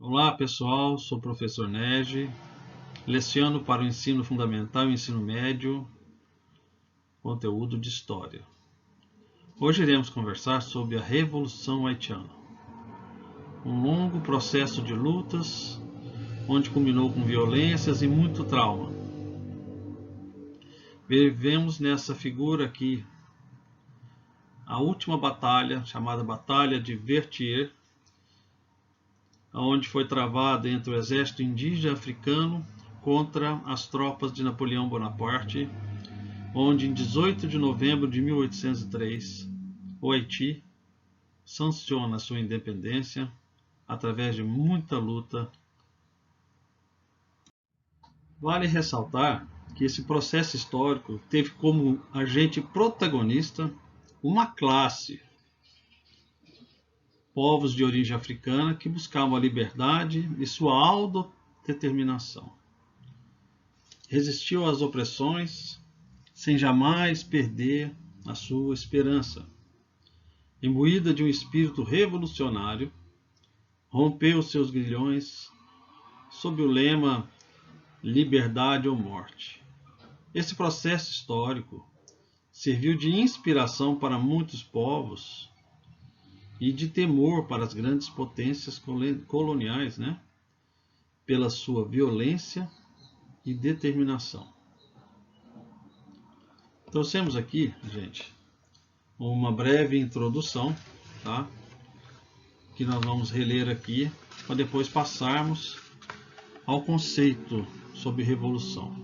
Olá pessoal, sou o professor Nege, leciono para o ensino fundamental e o ensino médio, conteúdo de História. Hoje iremos conversar sobre a Revolução Haitiana, um longo processo de lutas, onde culminou com violências e muito trauma. Vemos nessa figura aqui a última batalha, chamada Batalha de Vertier, onde foi travada entre o exército indígena africano contra as tropas de Napoleão Bonaparte, onde em 18 de novembro de 1803 o Haiti sanciona sua independência através de muita luta. Vale ressaltar que esse processo histórico teve como agente protagonista uma classe, povos de origem africana que buscavam a liberdade e sua autodeterminação. Resistiu às opressões sem jamais perder a sua esperança. Imbuída de um espírito revolucionário, rompeu seus grilhões sob o lema Liberdade ou Morte. Esse processo histórico serviu de inspiração para muitos povos e de temor para as grandes potências coloniais, pela sua violência e determinação. Trouxemos aqui, gente, uma breve introdução, tá? Que nós vamos reler aqui, para depois passarmos ao conceito sobre revolução.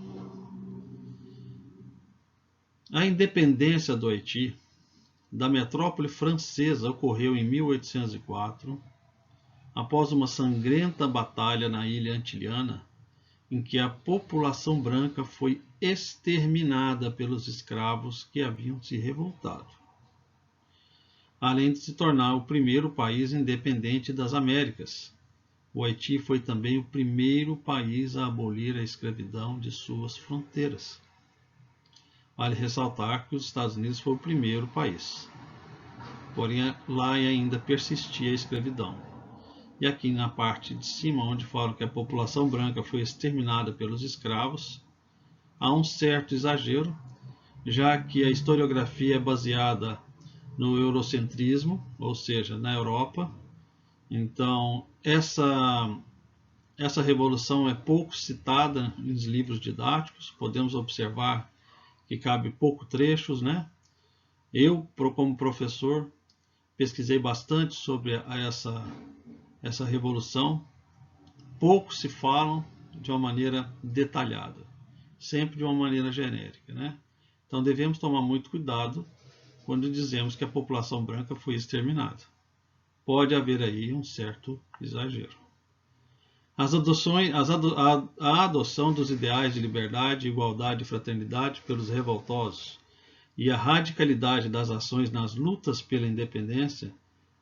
A independência do Haiti, da metrópole francesa, ocorreu em 1804, após uma sangrenta batalha na ilha Antiliana, em que a população branca foi exterminada pelos escravos que haviam se revoltado, além de se tornar o primeiro país independente das Américas. O Haiti foi também o primeiro país a abolir a escravidão de suas fronteiras. Vale ressaltar que os Estados Unidos foi o primeiro país, porém lá ainda persistia a escravidão. E aqui na parte de cima, onde falam que a população branca foi exterminada pelos escravos, há um certo exagero, já que a historiografia é baseada no eurocentrismo, ou seja, na Europa. Então, essa revolução é pouco citada nos livros didáticos, podemos observar que cabe pouco trechos, Eu, como professor, pesquisei bastante sobre essa revolução. Pouco se falam de uma maneira detalhada, sempre de uma maneira genérica, Então devemos tomar muito cuidado quando dizemos que a população branca foi exterminada. Pode haver aí um certo exagero. A adoção dos ideais de liberdade, igualdade e fraternidade pelos revoltosos e a radicalidade das ações nas lutas pela independência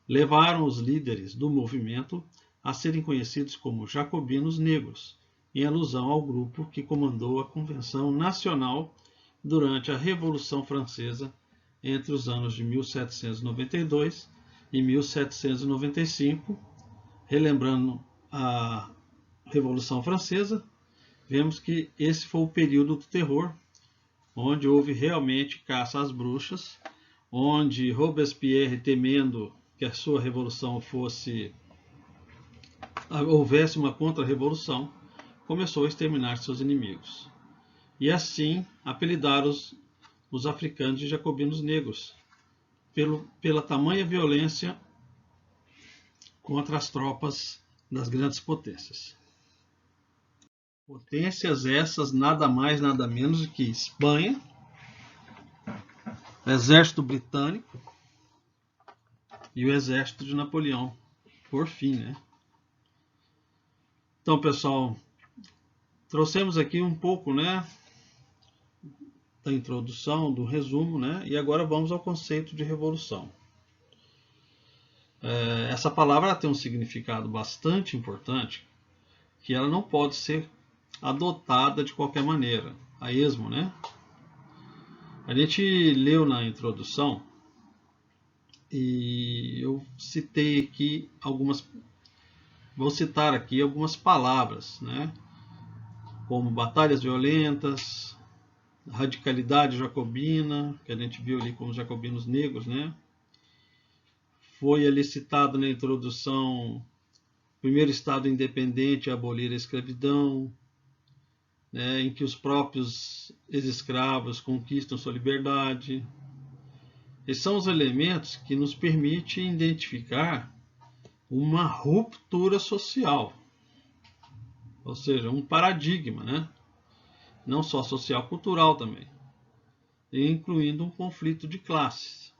levaram os líderes do movimento a serem conhecidos como jacobinos negros, em alusão ao grupo que comandou a Convenção Nacional durante a Revolução Francesa entre os anos de 1792 e 1795. Relembrando a Revolução Francesa, vemos que esse foi o período do terror, onde houve realmente caça às bruxas, onde Robespierre, temendo que a sua revolução houvesse uma contra-revolução, começou a exterminar seus inimigos. E assim apelidaram os africanos de jacobinos negros, pela tamanha violência contra as tropas das grandes potências. Potências essas nada mais, nada menos que Espanha, Exército Britânico e o Exército de Napoleão, por fim, Então, pessoal, trouxemos aqui um pouco, da introdução, do resumo, E agora vamos ao conceito de revolução. Essa palavra tem um significado bastante importante, que ela não pode ser adotada de qualquer maneira, a esmo, A gente leu na introdução e eu citei aqui Vou citar aqui algumas palavras, né? Como batalhas violentas, radicalidade jacobina, que a gente viu ali como os jacobinos negros, né? Foi ali citado na introdução o primeiro Estado independente a abolir a escravidão, né? Em que os próprios ex-escravos conquistam sua liberdade. Esses são os elementos que nos permitem identificar uma ruptura social, ou seja, um paradigma, né? Não só social, cultural também, incluindo um conflito de classes.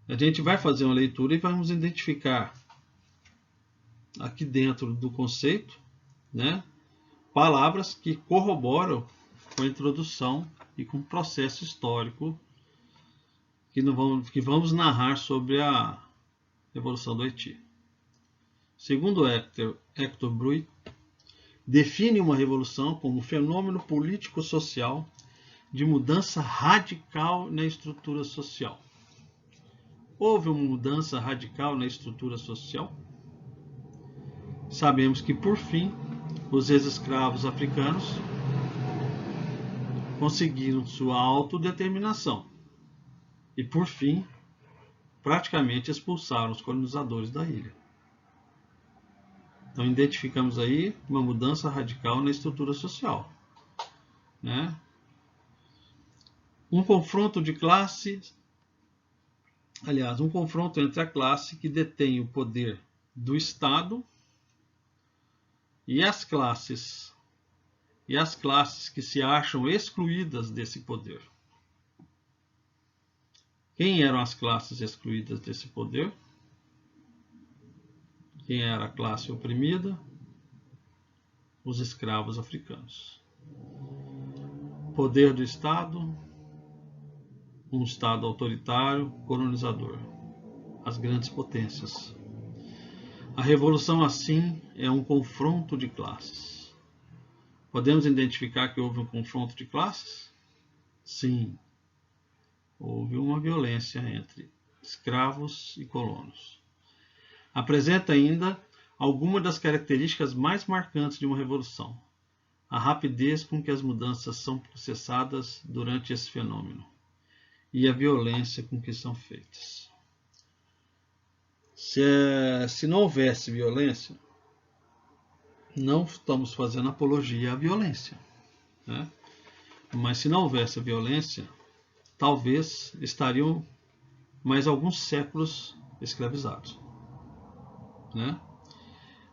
A gente vai fazer uma leitura e vamos identificar aqui dentro do conceito, né, palavras que corroboram com a introdução e com o processo histórico que vamos narrar sobre a Revolução do Haiti. Segundo Hector Bruy, define uma revolução como um fenômeno político-social de mudança radical na estrutura social. Houve uma mudança radical na estrutura social? Sabemos que, por fim, os ex-escravos africanos conseguiram sua autodeterminação e, por fim, praticamente expulsaram os colonizadores da ilha. Então, identificamos aí uma mudança radical na estrutura social, né? Um confronto de classes, aliás, um confronto entre a classe que detém o poder do Estado e as classes que se acham excluídas desse poder. Quem eram as classes excluídas desse poder? Quem era a classe oprimida? Os escravos africanos. Poder do Estado, um Estado autoritário, colonizador. As grandes potências. A revolução, assim, é um confronto de classes. Podemos identificar que houve um confronto de classes? Sim. Houve uma violência entre escravos e colonos. Apresenta ainda algumas das características mais marcantes de uma revolução: a rapidez com que as mudanças são processadas durante esse fenômeno e a violência com que são feitas. Se não houvesse violência, não estamos fazendo apologia à violência, né? Mas se não houvesse violência, talvez estariam mais alguns séculos escravizados, né?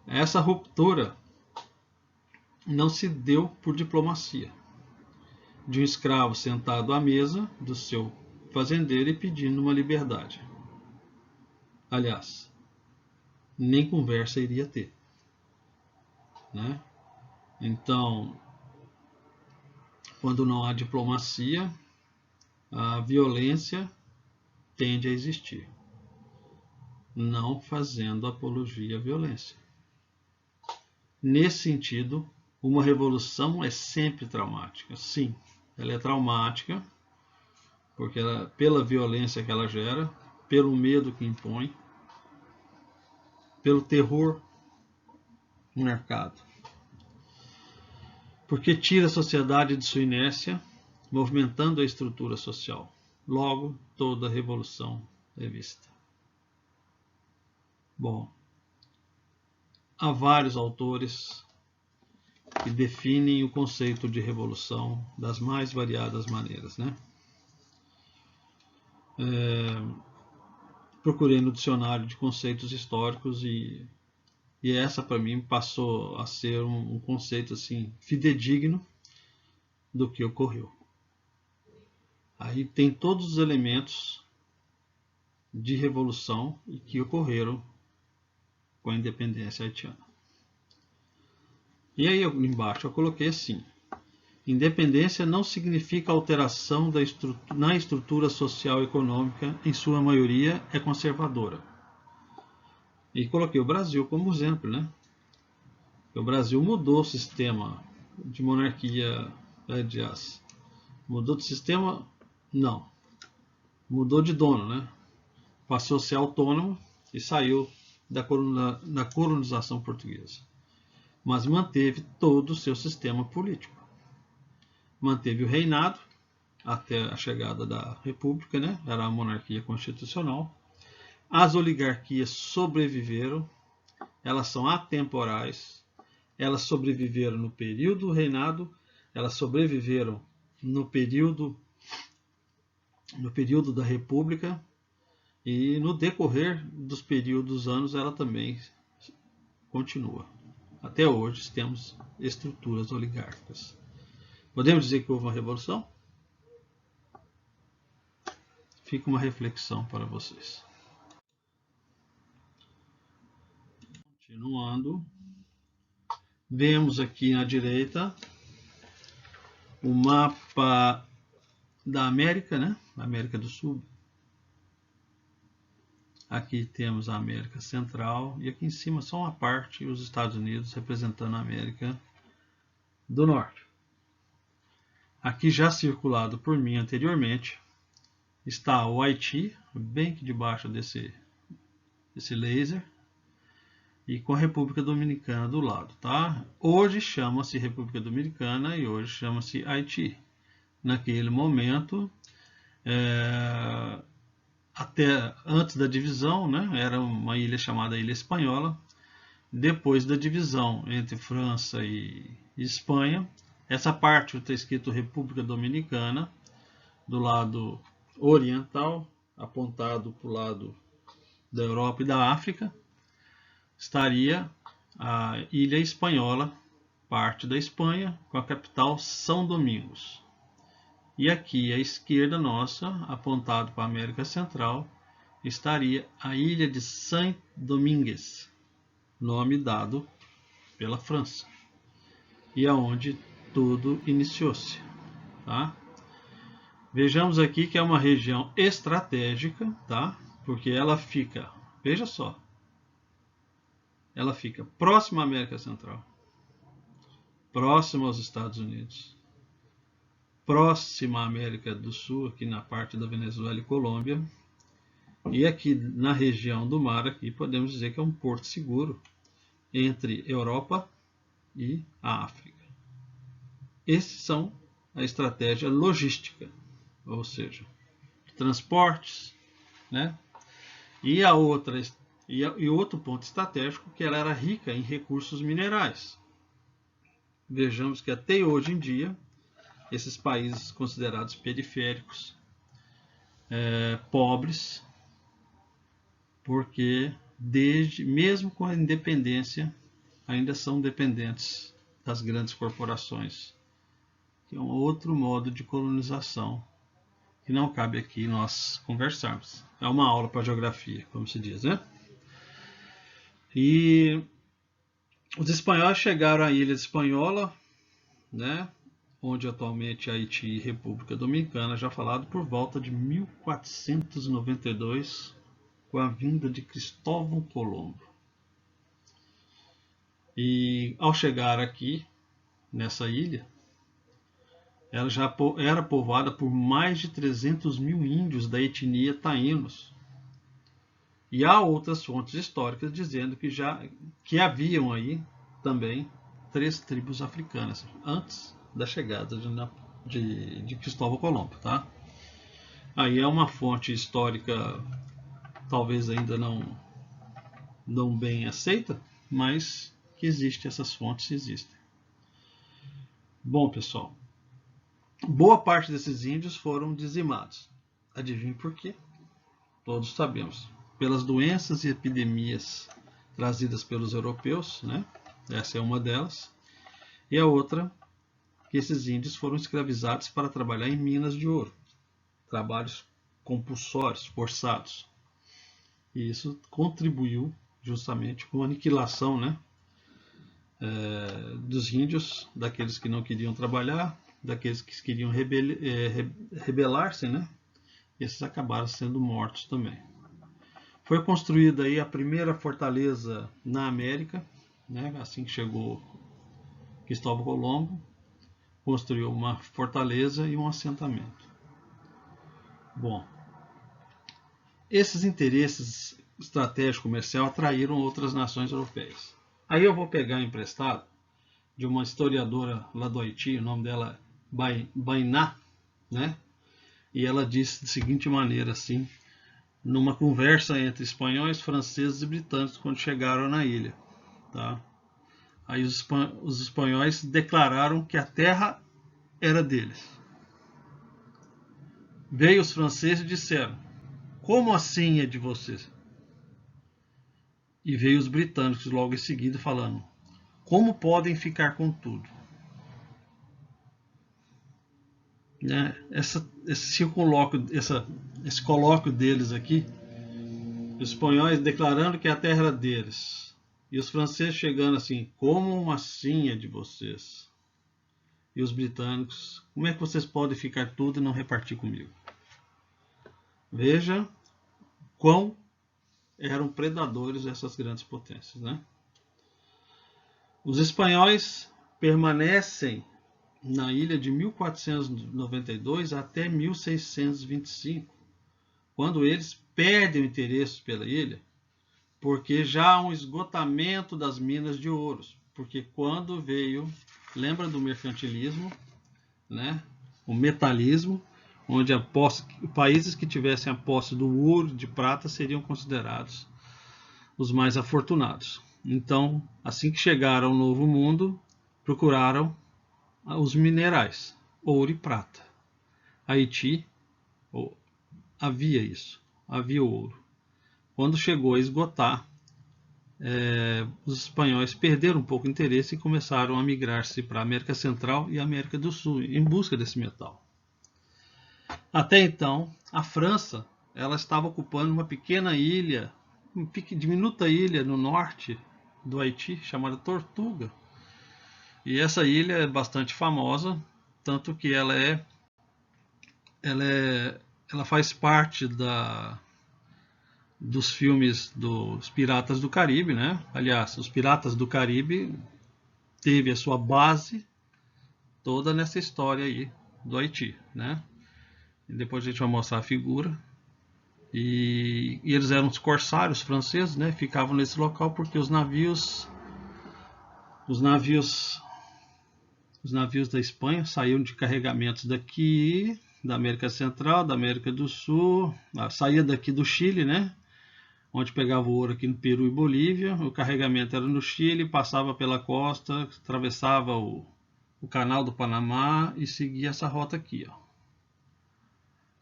Essa ruptura não se deu por diplomacia, de um escravo sentado à mesa do seu fazendeiro e pedindo uma liberdade. Aliás, nem conversa iria ter, né? Então, quando não há diplomacia, a violência tende a existir, não fazendo apologia à violência. Nesse sentido, uma revolução é sempre traumática. Sim, ela é traumática, porque pela violência que ela gera, pelo medo que impõe, pelo terror marcado. Porque tira a sociedade de sua inércia, movimentando a estrutura social. Logo, toda revolução é vista. Bom, há vários autores que definem o conceito de revolução das mais variadas maneiras, né? Procurei no dicionário de conceitos históricos e essa para mim passou a ser um conceito assim fidedigno do que ocorreu. Aí tem todos os elementos de revolução e que ocorreram com a independência haitiana. E aí embaixo eu coloquei assim: independência não significa alteração na estrutura social e econômica, em sua maioria é conservadora. E coloquei o Brasil como exemplo, né? O Brasil mudou o sistema de monarquia, aliás, mudou de sistema? Não. Mudou de dono, né? Passou a ser autônomo e saiu da colonização portuguesa, mas manteve todo o seu sistema político. Manteve o reinado até a chegada da República, né? Era a monarquia constitucional. As oligarquias sobreviveram, elas são atemporais, elas sobreviveram no período do reinado, elas sobreviveram no período da República, e no decorrer dos períodos anos ela também continua. Até hoje temos estruturas oligárquicas. Podemos dizer que houve uma revolução? Fica uma reflexão para vocês. Continuando, vemos aqui na direita o mapa da América, né? América do Sul. Aqui temos a América Central e aqui em cima só uma parte, os Estados Unidos representando a América do Norte. Aqui já circulado por mim anteriormente está o Haiti, bem que debaixo desse laser, e com a República Dominicana do lado, tá? Hoje chama-se República Dominicana e hoje chama-se Haiti. Naquele momento, até antes da divisão, né, era uma ilha chamada Ilha Espanhola. Depois da divisão entre França e Espanha, essa parte está escrito República Dominicana, do lado oriental, apontado para o lado da Europa e da África, estaria a Ilha Espanhola, parte da Espanha, com a capital São Domingos. E aqui à esquerda nossa, apontado para a América Central, estaria a ilha de Saint-Domingues, nome dado pela França, e aonde tudo iniciou-se. Tá? Vejamos aqui que é uma região estratégica, tá? Porque ela fica, veja só, ela fica próxima à América Central, próxima aos Estados Unidos, próxima à América do Sul, aqui na parte da Venezuela e Colômbia, e aqui na região do mar, aqui podemos dizer que é um porto seguro entre Europa e a África. Esses são a estratégia logística, ou seja, transportes, né? E outro ponto estratégico, que ela era rica em recursos minerais. Vejamos que até hoje em dia esses países considerados periféricos, pobres, porque mesmo com a independência ainda são dependentes das grandes corporações, que é um outro modo de colonização que não cabe aqui nós conversarmos. É uma aula para geografia, como se diz, né? E os espanhóis chegaram à Ilha Espanhola, né? Onde atualmente é Haiti e República Dominicana, já falado por volta de 1492, com a vinda de Cristóvão Colombo. E ao chegar aqui, nessa ilha, ela já era povoada por mais de 300 mil índios da etnia taínos. E há outras fontes históricas dizendo que haviam aí também 3 tribos africanas, antes da chegada de Cristóvão Colombo, tá? Aí é uma fonte histórica talvez ainda não bem aceita, mas que essas fontes existem. Bom, pessoal, boa parte desses índios foram dizimados. Adivinhe por quê? Todos sabemos. Pelas doenças e epidemias trazidas pelos europeus, né? Essa é uma delas. E a outra, que esses índios foram escravizados para trabalhar em minas de ouro. Trabalhos compulsórios, forçados. E isso contribuiu justamente com a aniquilação, né? Dos índios, daqueles que não queriam trabalhar, daqueles que queriam rebelar-se, né? Esses acabaram sendo mortos também. Foi construída aí a primeira fortaleza na América, né? Assim que chegou Cristóvão Colombo, construiu uma fortaleza e um assentamento. Bom, esses interesses estratégia comercial atraíram outras nações europeias. Aí eu vou pegar emprestado de uma historiadora lá do Haiti, o nome dela é Bainá, né? E ela disse da seguinte maneira, assim, numa conversa entre espanhóis, franceses e britânicos quando chegaram na ilha, tá? Aí os espanhóis declararam que a terra era deles. Veio os franceses e disseram: como assim é de vocês? E veio os britânicos logo em seguida falando: como podem ficar com tudo? Né? Esse colóquio deles aqui, os espanhóis declarando que a terra era deles, e os franceses chegando assim: como assim é de vocês? E os britânicos: como é que vocês podem ficar tudo e não repartir comigo? Veja quão eram predadores essas grandes potências, né? Os espanhóis permanecem na ilha de 1492 até 1625, quando eles perdem o interesse pela ilha, porque já há um esgotamento das minas de ouros. Porque quando veio, lembra do mercantilismo, né? O metalismo, onde países que tivessem a posse do ouro, de prata, seriam considerados os mais afortunados. Então, assim que chegaram ao Novo Mundo, procuraram os minerais, ouro e prata. Haiti, havia isso, havia ouro. Quando chegou a esgotar, os espanhóis perderam um pouco o interesse e começaram a migrar-se para a América Central e a América do Sul em busca desse metal. Até então, a França ela estava ocupando uma pequena ilha, uma diminuta ilha no norte do Haiti, chamada Tortuga. E essa ilha é bastante famosa, tanto que ela faz parte dos filmes dos Piratas do Caribe, né? Aliás, os Piratas do Caribe teve a sua base toda nessa história aí do Haiti, né? E depois a gente vai mostrar a figura. E eles eram os corsários franceses, né? Ficavam nesse local porque os navios da Espanha saíam de carregamentos daqui, da América Central, da América do Sul, saía daqui do Chile, né? Onde pegava o ouro aqui no Peru e Bolívia, o carregamento era no Chile, passava pela costa, atravessava o canal do Panamá e seguia essa rota aqui, ó.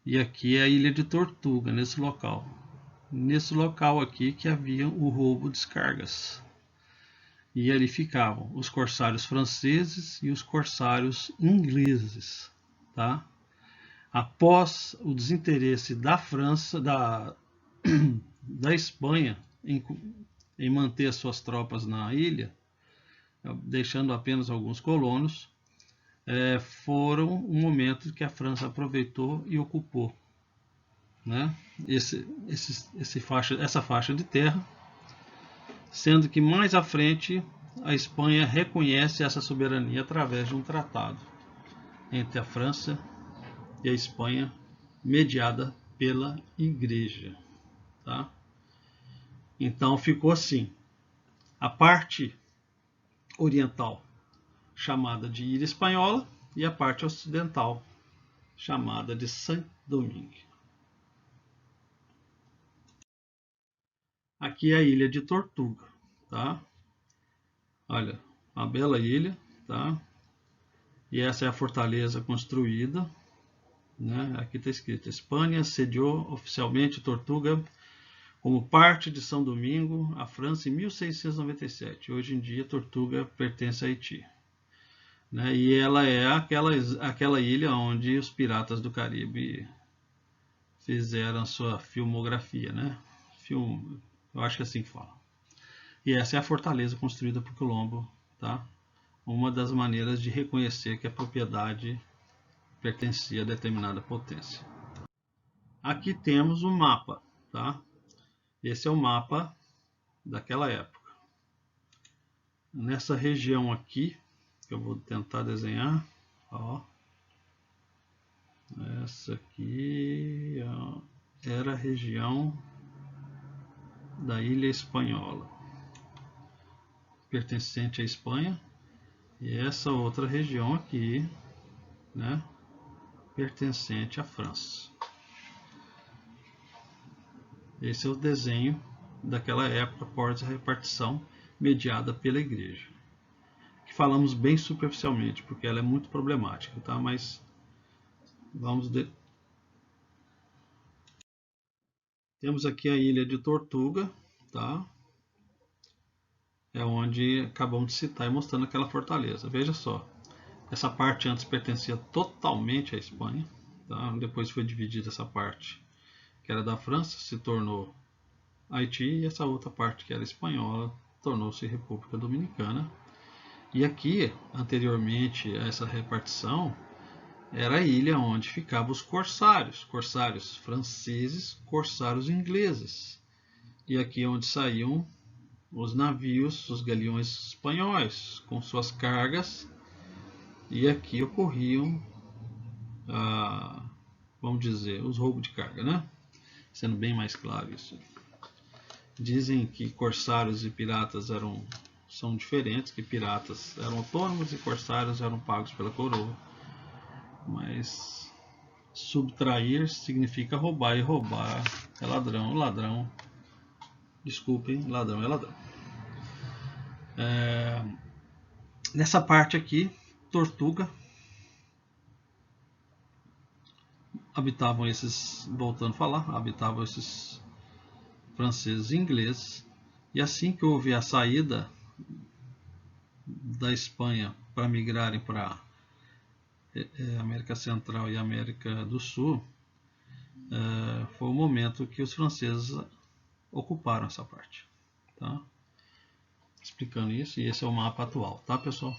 E aqui é a ilha de Tortuga, nesse local. Nesse local aqui que havia o roubo de descargas. E ali ficavam os corsários franceses e os corsários ingleses, tá? Após o desinteresse da França, da Espanha em manter suas tropas na ilha, deixando apenas alguns colonos, foram um momento que a França aproveitou e ocupou, né? Essa faixa de terra, sendo que mais à frente a Espanha reconhece essa soberania através de um tratado entre a França e a Espanha, mediada pela Igreja, tá? Então ficou assim: a parte oriental chamada de Ilha Espanhola e a parte ocidental chamada de Saint-Domingue. Aqui é a ilha de Tortuga, tá? Olha, uma bela ilha, tá? E essa é a fortaleza construída, né? Aqui está escrito: Espanha sediou oficialmente Tortuga como parte de São Domingo, a França, em 1697. Hoje em dia, Tortuga pertence a Haiti, né? E ela é aquela ilha onde os Piratas do Caribe fizeram sua filmografia, né? Eu acho que é assim que fala. E essa é a fortaleza construída por Colombo, tá? Uma das maneiras de reconhecer que a propriedade pertencia a determinada potência. Aqui temos um mapa, tá? Esse é o mapa daquela época. Nessa região aqui, que eu vou tentar desenhar, ó, essa aqui ó, era a região da ilha espanhola, pertencente à Espanha, e essa outra região aqui, né, pertencente à França. Esse é o desenho daquela época após a repartição mediada pela Igreja, que falamos bem superficialmente, porque ela é muito problemática, tá? Mas vamos temos aqui a ilha de Tortuga, tá? É onde acabamos de citar e mostrando aquela fortaleza. Veja só, essa parte antes pertencia totalmente à Espanha, tá? Depois foi dividida essa parte que era da França, se tornou Haiti, e essa outra parte que era espanhola tornou-se República Dominicana. E aqui, anteriormente a essa repartição, era a ilha onde ficavam os corsários franceses, corsários ingleses. E aqui é onde saíam os navios, os galeões espanhóis, com suas cargas, e aqui ocorriam, vamos dizer, os roubos de carga, né? Sendo bem mais claro isso. Dizem que corsários e piratas são diferentes, que piratas eram autônomos e corsários eram pagos pela coroa. Mas subtrair significa roubar, e roubar é ladrão, ladrão, desculpem, ladrão é ladrão. Nessa parte aqui, Tortuga, habitavam esses, voltando a falar, habitavam esses franceses e ingleses, e assim que houve a saída da Espanha para migrarem para América Central e América do Sul, foi o momento que os franceses ocuparam essa parte, tá? Explicando isso, e esse é o mapa atual, tá, pessoal?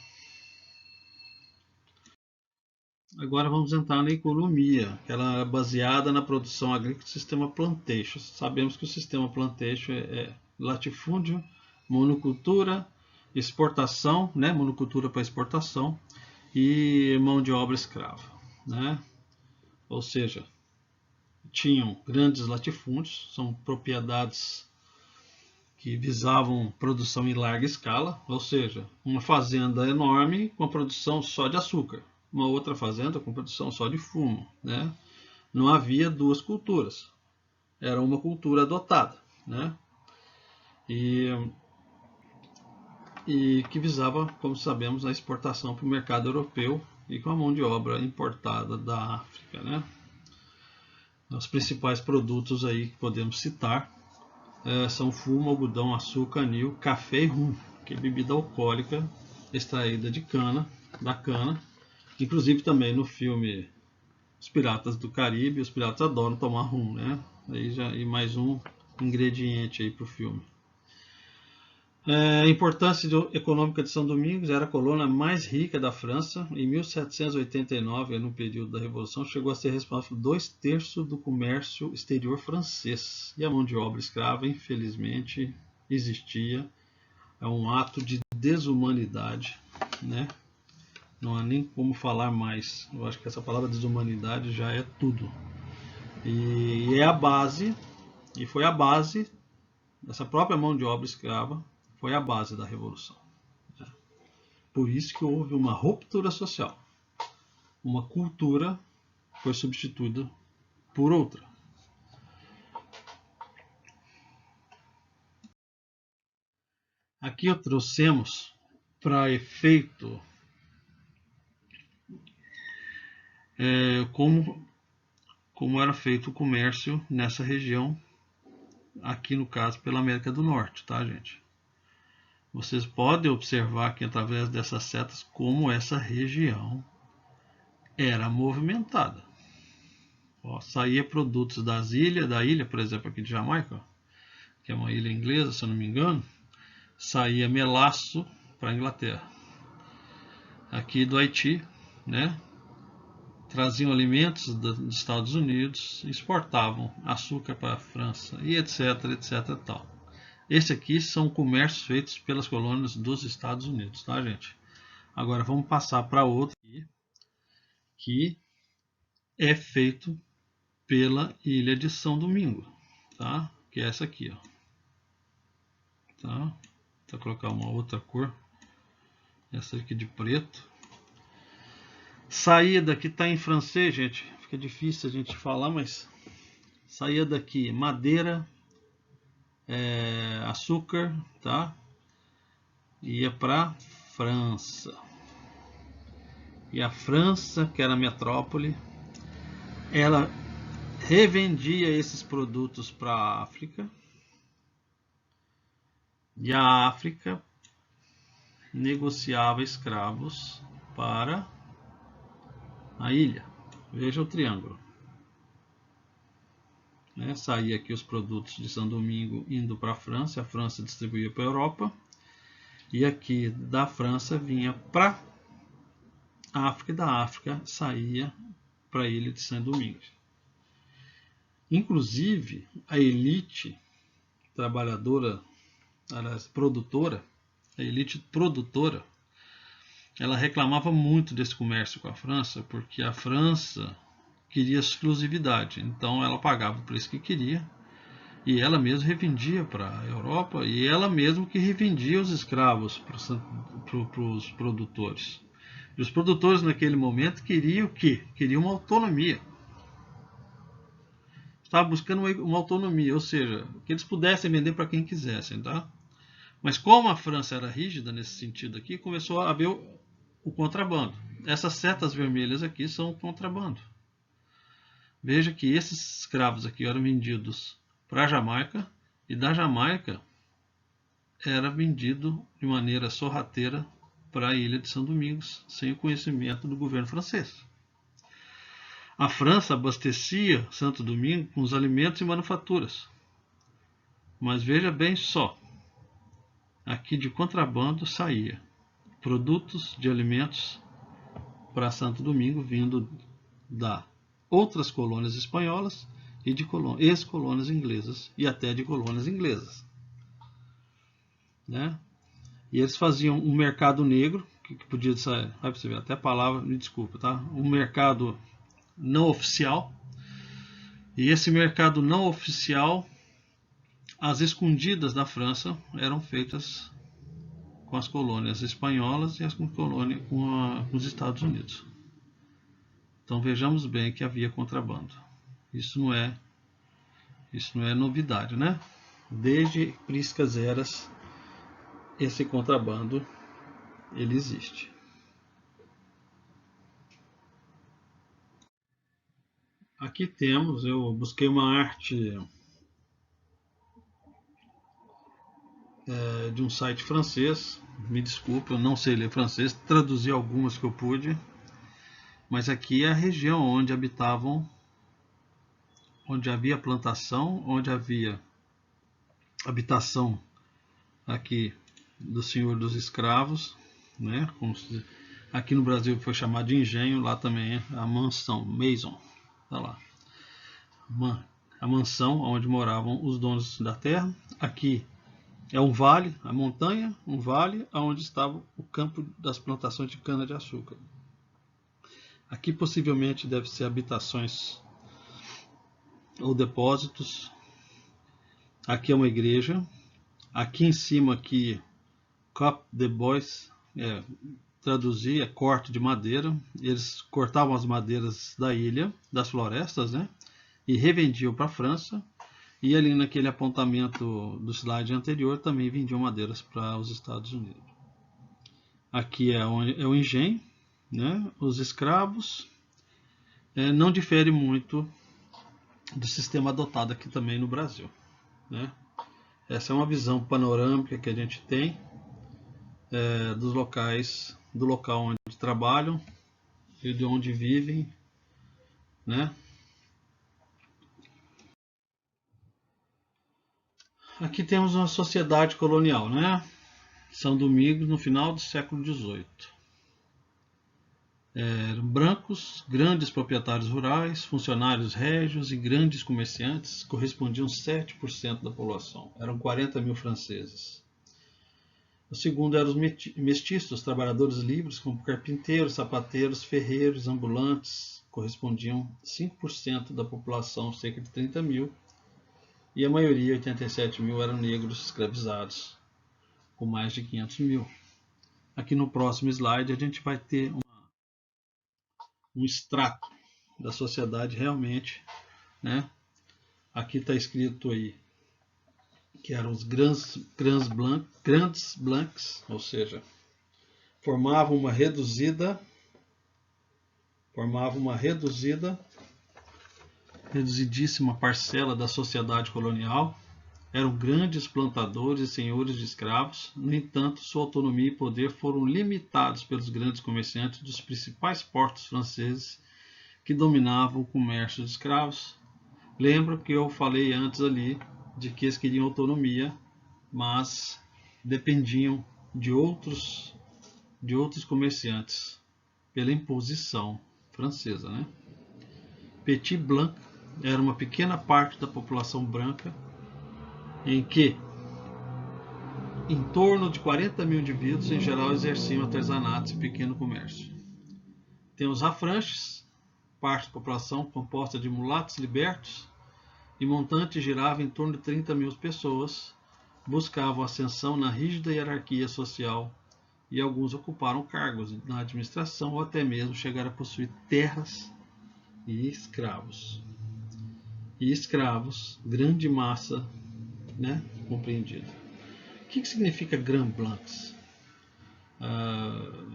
Agora vamos entrar na economia, que ela é baseada na produção agrícola do sistema plantation. Sabemos que o sistema plantation é latifúndio, monocultura, exportação, né? Monocultura para exportação, e mão de obra escrava, né? Ou seja, tinham grandes latifúndios, são propriedades que visavam produção em larga escala, ou seja, uma fazenda enorme com a produção só de açúcar, uma outra fazenda com produção só de fumo, né? Não havia duas culturas, era uma cultura adotada, né? E que visava, como sabemos, a exportação para o mercado europeu e com a mão de obra importada da África, né? Os principais produtos aí que podemos citar são fumo, algodão, açúcar, anil, café e rum, que é bebida alcoólica extraída de cana, da cana. Inclusive também no filme Os Piratas do Caribe, os piratas adoram tomar rum, né? Aí já, e mais um ingrediente aí para o filme. A importância econômica de São Domingos, era a colônia mais rica da França. Em 1789, no período da Revolução, chegou a ser responsável por 2/3 do comércio exterior francês. E a mão de obra escrava, infelizmente, existia. É um ato de desumanidade, né? Não há nem como falar mais. Eu acho que essa palavra desumanidade já é tudo. E é a base, e foi a base dessa própria mão de obra escrava, foi a base da Revolução. Por isso que houve uma ruptura social. Uma cultura foi substituída por outra. Aqui trouxemos para efeito como era feito o comércio nessa região, aqui no caso pela América do Norte, tá, gente? Vocês podem observar aqui através dessas setas como essa região era movimentada. Ó, saía produtos das ilhas, da ilha, por exemplo, aqui de Jamaica, que é uma ilha inglesa, se eu não me engano, saía melaço para a Inglaterra. Aqui do Haiti, né? Traziam alimentos dos Estados Unidos, exportavam açúcar para a França e etc, etc tal. Esse aqui são comércios feitos pelas colônias dos Estados Unidos, tá, gente? Agora vamos passar para outro aqui, que é feito pela ilha de São Domingo, tá? Que é essa aqui, ó. tá? Vou colocar uma outra cor, essa aqui de preto. Saía daqui, tá em francês, gente, fica difícil a gente falar, mas saía daqui madeira, açúcar, tá? Ia para França. E a França, que era a metrópole, ela revendia esses produtos para a África. E a África negociava escravos para a ilha. Veja o triângulo. Saía aqui os produtos de São Domingo indo para a França distribuía para a Europa. E aqui da França vinha para a África, e da África saía para a ilha de São Domingos. Inclusive, a elite trabalhadora, produtora, a elite produtora, ela reclamava muito desse comércio com a França, porque a França queria exclusividade, então ela pagava o preço que queria, e ela mesma revendia para a Europa, e ela mesma que revendia os escravos para os produtores. E os produtores naquele momento queriam o quê? Queriam uma autonomia. Estavam buscando uma autonomia, ou seja, que eles pudessem vender para quem quisessem, tá? Mas como a França era rígida nesse sentido aqui, começou a haver o contrabando. Essas setas vermelhas aqui são o contrabando. Veja que esses escravos aqui eram vendidos para a Jamaica, e da Jamaica era vendido de maneira sorrateira para a ilha de São Domingos, sem o conhecimento do governo francês. A França abastecia Santo Domingo com os alimentos e manufaturas. Mas veja bem só, aqui de contrabando saía produtos de alimentos para Santo Domingo vindo da outras colônias espanholas e de ex-colônias inglesas e até de colônias inglesas, né? E eles faziam um mercado negro, que podia sair, vai você ver, até a palavra, me desculpa, tá? Um mercado não oficial. E esse mercado não oficial, as escondidas da França, eram feitas com as colônias espanholas e as colônias com os Estados Unidos. Então vejamos bem que havia contrabando. Isso não é novidade, né? Desde priscas eras, esse contrabando ele existe. Aqui temos, eu busquei uma arte de um site francês, me desculpa, eu não sei ler francês, traduzi algumas que eu pude, mas aqui é a região onde habitavam, onde havia plantação, onde havia habitação aqui do senhor dos escravos, né? Aqui no Brasil foi chamado de engenho, lá também é a mansão, maison, tá lá. A mansão onde moravam os donos da terra. Aqui é um vale, a montanha, um vale onde estava o campo das plantações de cana-de-açúcar. Aqui possivelmente deve ser habitações ou depósitos. Aqui é uma igreja. Aqui em cima, aqui, Cap de Bois, traduzir é corte de madeira. Eles cortavam as madeiras da ilha, das florestas, né? E revendiam para a França. E ali naquele apontamento do slide anterior também vendiam madeiras para os Estados Unidos. Aqui é o engenho, né? Os escravos. Não difere muito do sistema adotado aqui também no Brasil, né? Essa é uma visão panorâmica que a gente tem dos locais, do local onde trabalham e de onde vivem, né? Aqui temos uma sociedade colonial, né? São Domingos no final do século XVIII. Eram brancos, grandes proprietários rurais, funcionários régios e grandes comerciantes, correspondiam 7% da população. Eram 40 mil franceses. O segundo eram os mestiços, trabalhadores livres, como carpinteiros, sapateiros, ferreiros, ambulantes, correspondiam 5% da população, cerca de 30 mil. E a maioria, 87 mil, eram negros escravizados, com mais de 500 mil. Aqui no próximo slide a gente vai ter um extrato da sociedade realmente, né? Aqui está escrito aí que eram os grands blancs, ou seja, formavam uma reduzidíssima parcela da sociedade colonial. Eram grandes plantadores e senhores de escravos. No entanto, sua autonomia e poder foram limitados pelos grandes comerciantes dos principais portos franceses que dominavam o comércio de escravos. Lembra que eu falei antes ali de que eles queriam autonomia, mas dependiam de outros comerciantes pela imposição francesa, né? Petit Blanc era uma pequena parte da população branca em que em torno de 40 mil indivíduos em geral exerciam artesanatos e pequeno comércio. Tem os Afranches, parte da população composta de mulatos libertos, e montante girava em torno de 30 mil pessoas, buscavam ascensão na rígida hierarquia social e alguns ocuparam cargos na administração ou até mesmo chegaram a possuir terras e escravos. Grande massa, né, compreendida. O que significa Grands Blancs?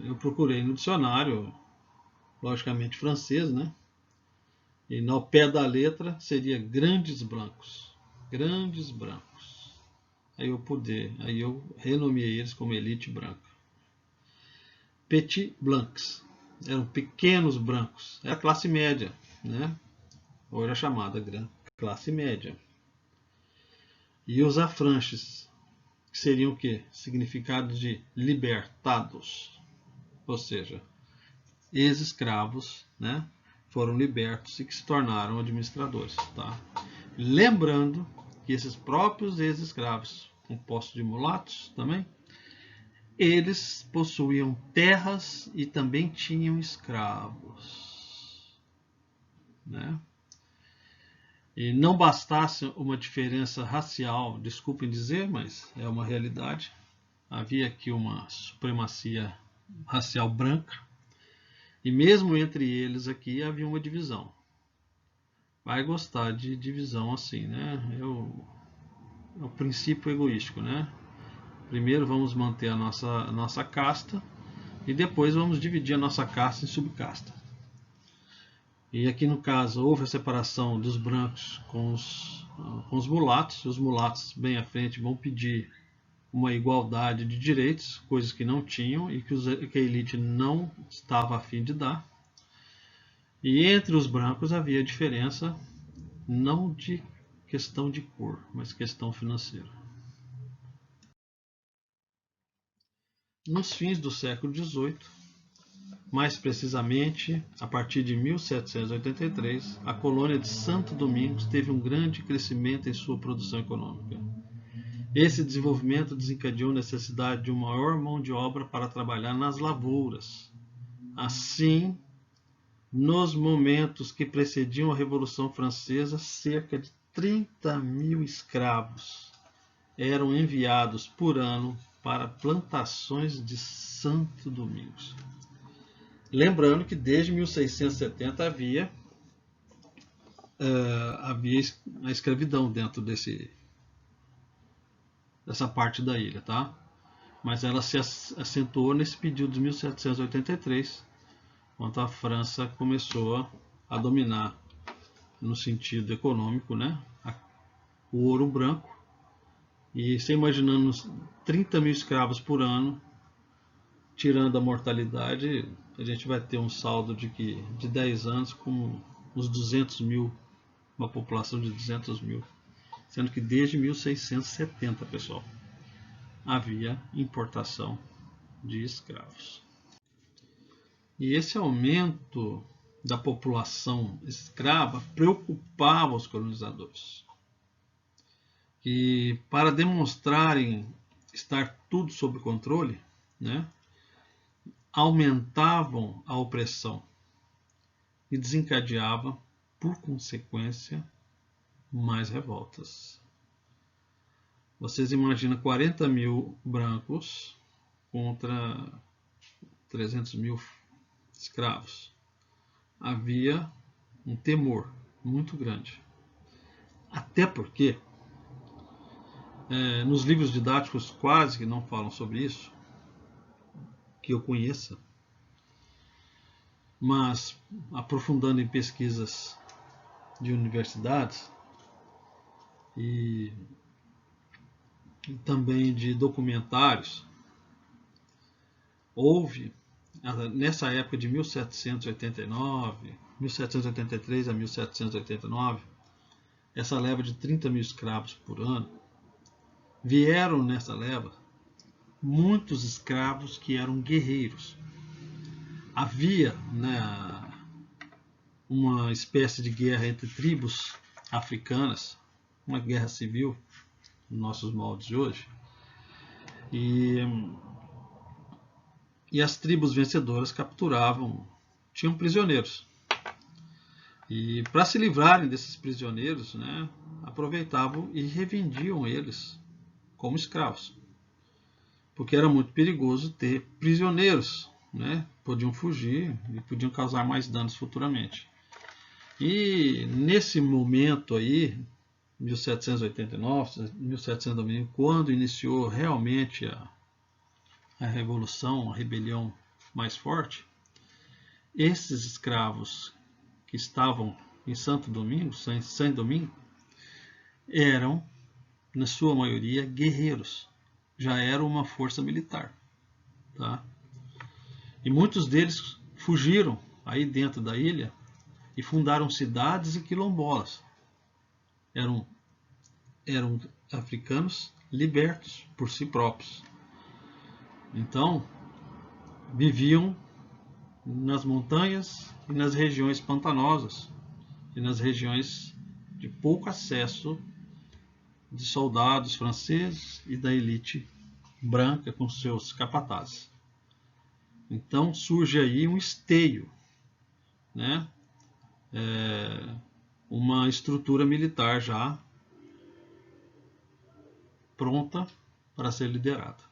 Eu procurei no dicionário, logicamente francês, né? E no pé da letra seria grandes brancos. Grandes brancos. Aí eu renomeei eles como elite branca. Petit Blancs. Eram pequenos brancos. Era a classe média, né? Hoje é chamada classe média. E os Afranches, que seriam o quê? Significado de libertados. Ou seja, ex-escravos, né? Foram libertos e que se tornaram administradores. Tá? Lembrando que esses próprios ex-escravos, compostos de mulatos também, eles possuíam terras e também tinham escravos. Né? E não bastasse uma diferença racial, desculpem dizer, mas é uma realidade, havia aqui uma supremacia racial branca, e mesmo entre eles aqui havia uma divisão. Vai gostar de divisão assim, né? É o princípio egoístico, né? Primeiro vamos manter a nossa casta e depois vamos dividir a nossa casta em subcasta. E aqui no caso houve a separação dos brancos com os mulatos. Os mulatos bem à frente vão pedir uma igualdade de direitos, coisas que não tinham e que a elite não estava a fim de dar. E entre os brancos havia diferença não de questão de cor, mas questão financeira. Nos fins do século XVIII, mais precisamente a partir de 1783, a colônia de Santo Domingos teve um grande crescimento em sua produção econômica. Esse desenvolvimento desencadeou a necessidade de uma maior mão de obra para trabalhar nas lavouras. Assim, nos momentos que precediam a Revolução Francesa, cerca de 30 mil escravos eram enviados por ano para plantações de Santo Domingos. Lembrando que desde 1670 havia a escravidão dentro dessa parte da ilha, tá? Mas ela se acentuou nesse período de 1783, quando a França começou a dominar no sentido econômico, né? O ouro branco. E você imaginando 30 mil escravos por ano, tirando a mortalidade, a gente vai ter um saldo de 10 anos com uns 200 mil, uma população de 200 mil. Sendo que desde 1670, pessoal, havia importação de escravos. E esse aumento da população escrava preocupava os colonizadores. E para demonstrarem estar tudo sob controle, né, aumentavam a opressão e desencadeava, por consequência, mais revoltas. Vocês imaginam 40 mil brancos contra 300 mil escravos. Havia um temor muito grande. Até porque nos livros didáticos quase que não falam sobre isso, que eu conheça, mas aprofundando em pesquisas de universidades e também de documentários, houve, nessa época de 1789, 1783 a 1789, essa leva de 30 mil escravos por ano, vieram nessa leva muitos escravos que eram guerreiros. Havia, né, uma espécie de guerra entre tribos africanas, uma guerra civil, nos nossos moldes de hoje, e as tribos vencedoras capturavam, tinham prisioneiros. E para se livrarem desses prisioneiros, né, aproveitavam e revendiam eles como escravos. Porque era muito perigoso ter prisioneiros, né? Podiam fugir e podiam causar mais danos futuramente. E nesse momento aí, 1789, 1790, quando iniciou realmente a revolução, a rebelião mais forte, esses escravos que estavam em Santo Domingo, Saint-Domingue, eram, na sua maioria, guerreiros. Já era uma força militar. Tá? E muitos deles fugiram aí dentro da ilha e fundaram cidades e quilombolas. Eram africanos libertos por si próprios. Então, viviam nas montanhas e nas regiões pantanosas e nas regiões de pouco acesso de soldados franceses e da elite branca com seus capatazes. Então surge aí um esteio, né? Uma estrutura militar já pronta para ser liderada.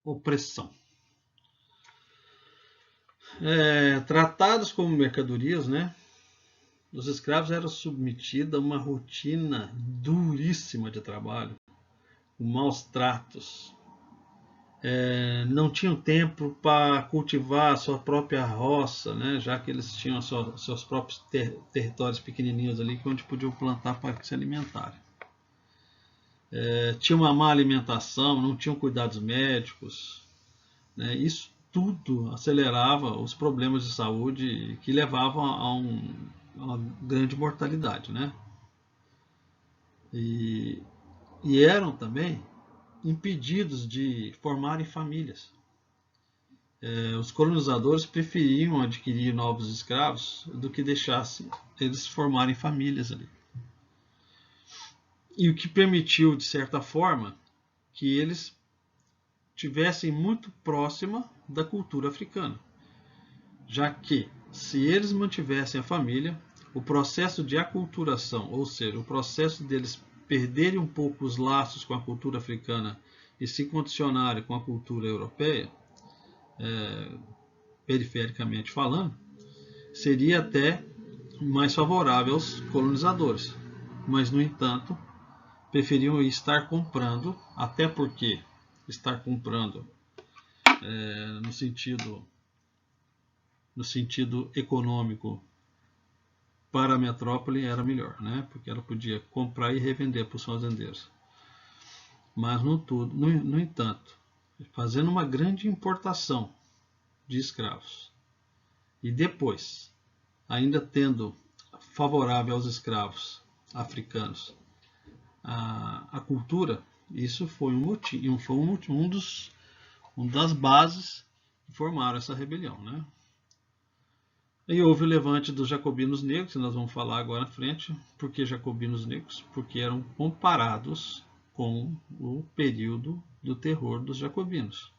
Opressão. Tratados como mercadorias, né? Os escravos eram submetidos a uma rotina duríssima de trabalho, com maus tratos. Não tinham tempo para cultivar a sua própria roça, né? Já que eles tinham seus próprios territórios pequenininhos ali, onde podiam plantar para se alimentarem. Tinha uma má alimentação, não tinham cuidados médicos, né? Isso tudo acelerava os problemas de saúde que levavam a uma grande mortalidade, né? E eram também impedidos de formarem famílias. Os colonizadores preferiam adquirir novos escravos do que deixassem eles formarem famílias ali. E o que permitiu, de certa forma, que eles tivessem muito próxima da cultura africana. Já que, se eles mantivessem a família, o processo de aculturação, ou seja, o processo deles perderem um pouco os laços com a cultura africana e se condicionarem com a cultura europeia, perifericamente falando, seria até mais favorável aos colonizadores. Mas, no entanto, preferiam estar comprando, até porque estar comprando no sentido econômico para a metrópole era melhor, né? Porque ela podia comprar e revender para os fazendeiros. Mas, no entanto, fazendo uma grande importação de escravos e depois, ainda tendo favorável aos escravos africanos a cultura, isso foi um motivo, foi uma das bases que formaram essa rebelião, né? E houve o levante dos jacobinos negros, que nós vamos falar agora na frente. Por que jacobinos negros? Porque eram comparados com o período do terror dos jacobinos.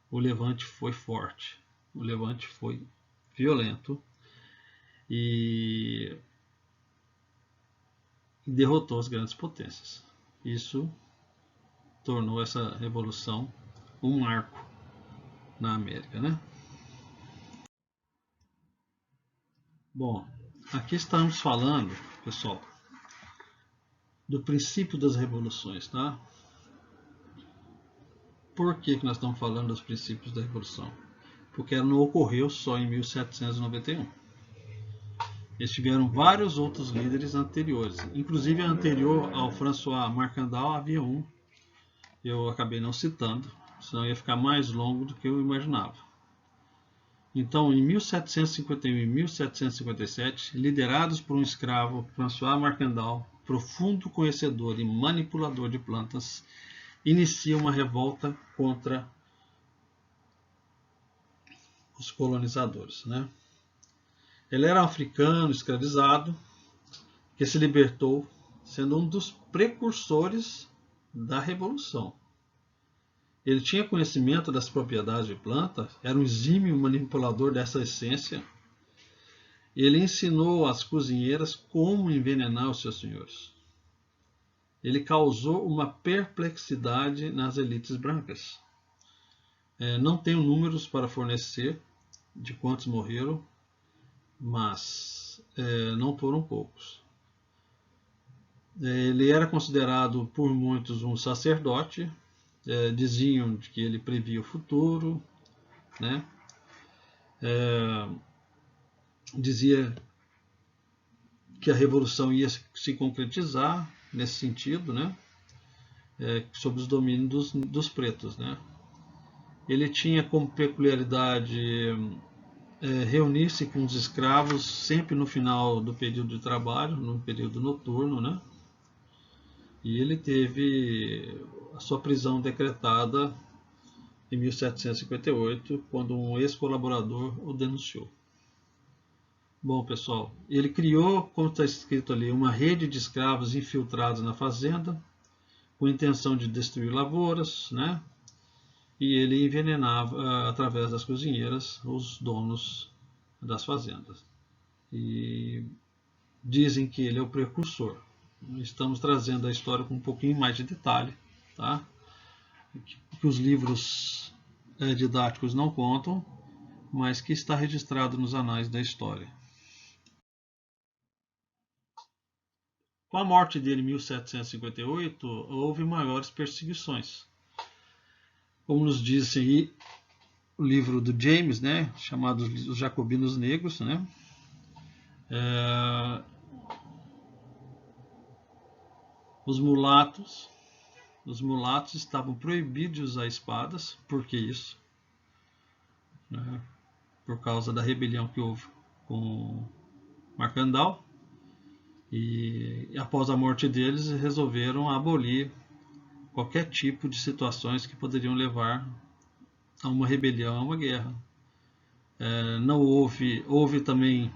O levante foi forte, o levante foi violento e e derrotou as grandes potências. Isso tornou essa revolução um marco na América, né? Bom, aqui estamos falando, pessoal, do princípio das revoluções, tá? Por que nós estamos falando dos princípios da revolução? Porque ela não ocorreu só em 1791. Eles tiveram vários outros líderes anteriores. Inclusive, anterior ao François Marcandal, havia um. Eu acabei não citando, senão ia ficar mais longo do que eu imaginava. Então, em 1751 e 1757, liderados por um escravo, François Marcandal, profundo conhecedor e manipulador de plantas, inicia uma revolta contra os colonizadores, né? Ele era um africano escravizado que se libertou, sendo um dos precursores da Revolução. Ele tinha conhecimento das propriedades de plantas, era um exímio manipulador dessa essência. Ele ensinou às cozinheiras como envenenar os seus senhores. Ele causou uma perplexidade nas elites brancas. Não tenho números para fornecer de quantos morreram, mas não foram poucos. Ele era considerado por muitos um sacerdote, diziam que ele previa o futuro, né? Dizia que a revolução ia se concretizar nesse sentido, né? Sob os domínios dos pretos, né? Ele tinha como peculiaridade reunir-se com os escravos sempre no final do período de trabalho, no período noturno, né? E ele teve a sua prisão decretada em 1758, quando um ex-colaborador o denunciou. Bom, pessoal, ele criou, como está escrito ali, uma rede de escravos infiltrados na fazenda, com a intenção de destruir lavouras, né? E ele envenenava, através das cozinheiras, os donos das fazendas. E dizem que ele é o precursor. Estamos trazendo a história com um pouquinho mais de detalhe, tá? Que os livros didáticos não contam, mas que está registrado nos anais da história. Com a morte dele em 1758, houve maiores perseguições. Como nos diz aí o livro do James, né, chamado Os Jacobinos Negros, né? Os mulatos estavam proibidos de usar espadas. Por que isso? Por causa da rebelião que houve com Marcandal. E após a morte deles, resolveram abolir qualquer tipo de situações que poderiam levar a uma rebelião, a uma guerra. Não houve também,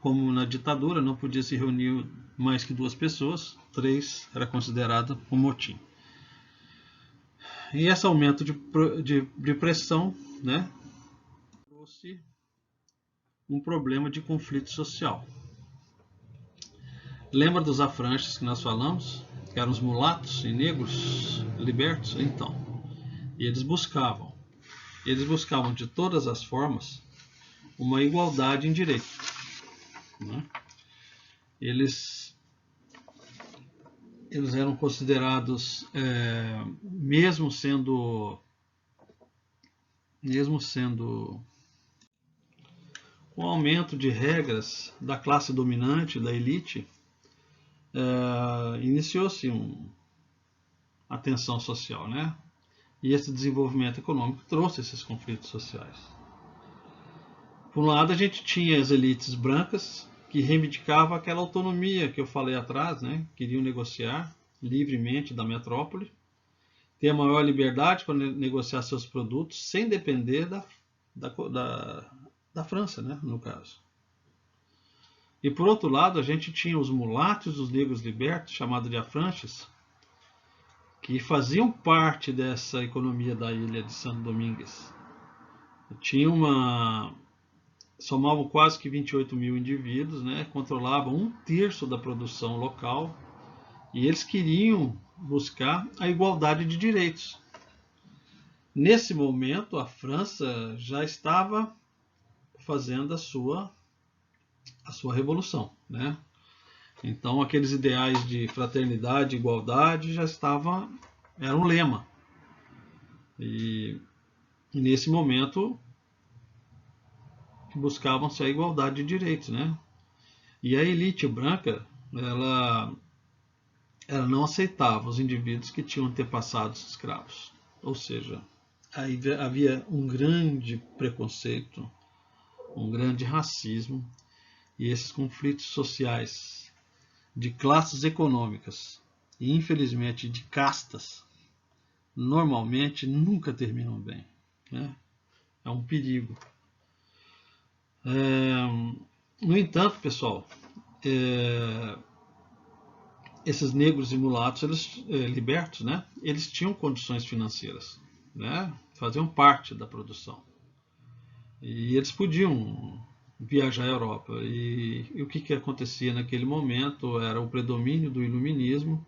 como na ditadura, não podia se reunir mais que 2 pessoas, 3 era considerado um motim. E esse aumento de pressão, né, trouxe um problema de conflito social. Lembra dos afranches que nós falamos? Que eram os mulatos e negros libertos? Então, eles buscavam de todas as formas uma igualdade em direito, né? Eles eram considerados, mesmo sendo com o aumento de regras da classe dominante, da elite, iniciou-se a tensão social, né? E esse desenvolvimento econômico trouxe esses conflitos sociais. Por um lado, a gente tinha as elites brancas que reivindicavam aquela autonomia que eu falei atrás, né? Queriam negociar livremente da metrópole, ter a maior liberdade para negociar seus produtos sem depender da França, né? No caso. E por outro lado, a gente tinha os mulatos, os negros libertos, chamados de afranches, que faziam parte dessa economia da ilha de Santo Domingues. Somavam quase que 28 mil indivíduos, né? Controlavam 1/3 da produção local E eles queriam buscar a igualdade de direitos. Nesse momento, a França já estava fazendo a sua revolução, né? Então, aqueles ideais de fraternidade, igualdade já era um lema. E nesse momento buscavam-se a igualdade de direitos, né? E a elite branca, ela não aceitava os indivíduos que tinham antepassados escravos. Ou seja, aí havia um grande preconceito, um grande racismo, e esses conflitos sociais de classes econômicas e, infelizmente, de castas, normalmente nunca terminam bem, né? É um perigo. No entanto, pessoal, esses negros e mulatos, eles, libertos, né? Eles tinham condições financeiras, né? Faziam parte da produção. E eles podiam viajar à Europa. E o que acontecia naquele momento era o predomínio do iluminismo,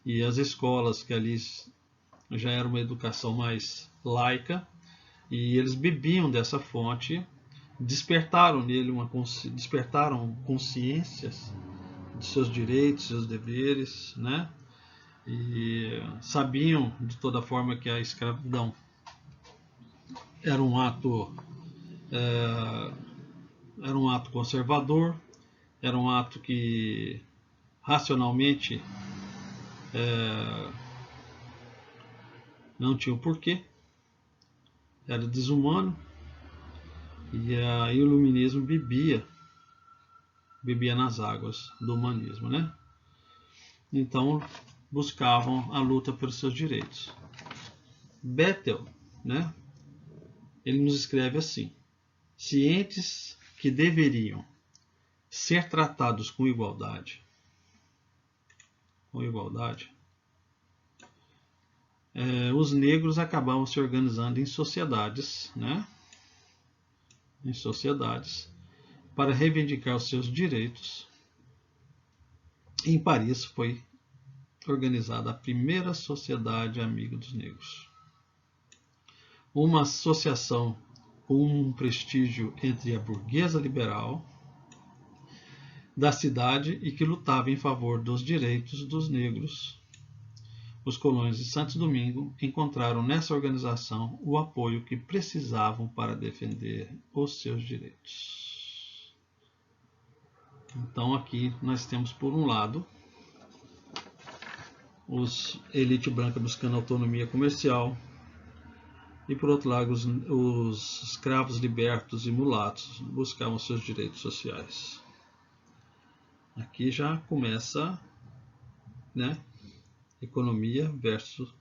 e as escolas, que ali já era uma educação mais laica, e eles bebiam dessa fonte, despertaram nele despertaram consciências de seus direitos, seus deveres, né? E sabiam de toda forma que a escravidão era um ato conservador, era um ato que racionalmente não tinha o porquê, era desumano, e o iluminismo bebia nas águas do humanismo, né? Então buscavam a luta pelos seus direitos. Bettel, né? Ele nos escreve assim: cientes que deveriam ser tratados com igualdade, os negros acabavam se organizando em sociedades, né? Em sociedades, para reivindicar os seus direitos. Em Paris foi organizada a primeira Sociedade Amiga dos Negros, uma associação com um prestígio entre a burguesa liberal da cidade e que lutava em favor dos direitos dos negros. Os colonos de Santo Domingo encontraram nessa organização o apoio que precisavam para defender os seus direitos. Então aqui nós temos, por um lado, os elite branca buscando autonomia comercial, e por outro lado os escravos libertos e mulatos buscavam seus direitos sociais. Aqui já começa, né, economia versus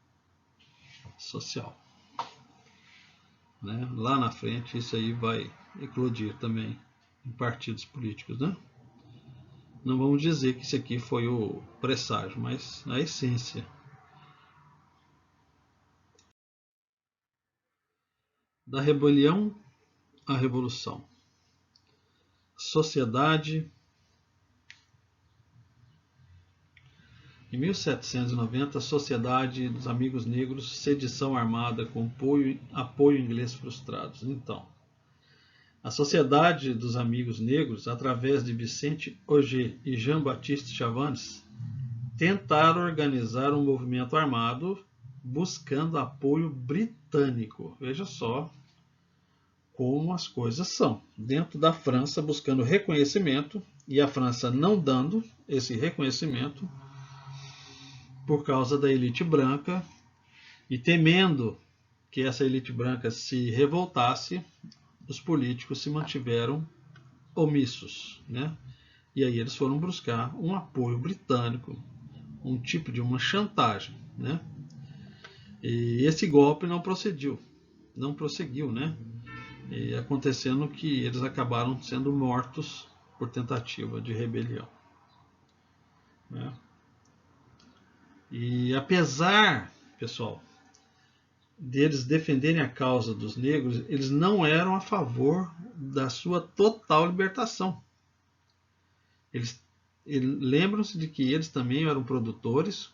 social, né? Lá na frente isso aí vai eclodir também em partidos políticos, né? Não vamos dizer que isso aqui foi o presságio, mas a essência. Da rebelião à revolução. Sociedade. Em 1790, a Sociedade dos Amigos Negros, sedição armada com apoio inglês frustrados. Então, a Sociedade dos Amigos Negros, através de Vicente Auger e Jean-Baptiste Chavannes, tentaram organizar um movimento armado buscando apoio britânico. Veja só como as coisas são. Dentro da França, buscando reconhecimento, e a França não dando esse reconhecimento por causa da elite branca, e temendo que essa elite branca se revoltasse, os políticos se mantiveram omissos, né? E aí eles foram buscar um apoio britânico, um tipo de uma chantagem, né? E esse golpe não prosseguiu, né? E acontecendo que eles acabaram sendo mortos por tentativa de rebelião, né? E apesar, pessoal, deles defenderem a causa dos negros, eles não eram a favor da sua total libertação. Eles lembram-se de que eles também eram produtores.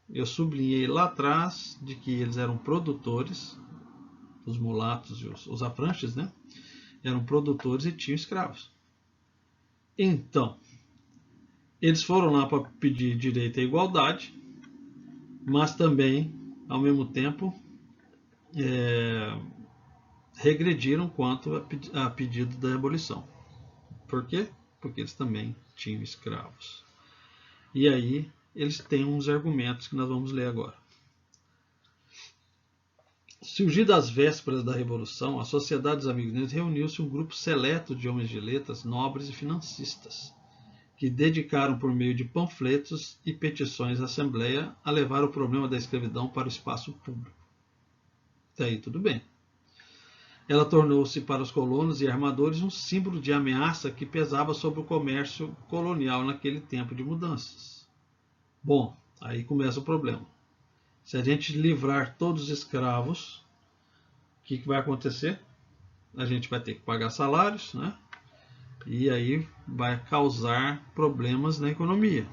Eu sublinhei lá atrás de que eles eram produtores, os mulatos e os afranches, né? Eram produtores e tinham escravos. Então, eles foram lá para pedir direito à igualdade, mas também, ao mesmo tempo, regrediram quanto a pedido da abolição. Por quê? Porque eles também tinham escravos. E aí eles têm uns argumentos que nós vamos ler agora. Surgida às vésperas da Revolução, a Sociedade dos Amigos Negros reuniu-se um grupo seleto de homens de letras, nobres e financistas, que dedicaram por meio de panfletos e petições à Assembleia a levar o problema da escravidão para o espaço público. Daí tudo bem. Ela tornou-se para os colonos e armadores um símbolo de ameaça que pesava sobre o comércio colonial naquele tempo de mudanças. Bom, aí começa o problema. Se a gente livrar todos os escravos, o que vai acontecer? A gente vai ter que pagar salários, né? E aí vai causar problemas na economia.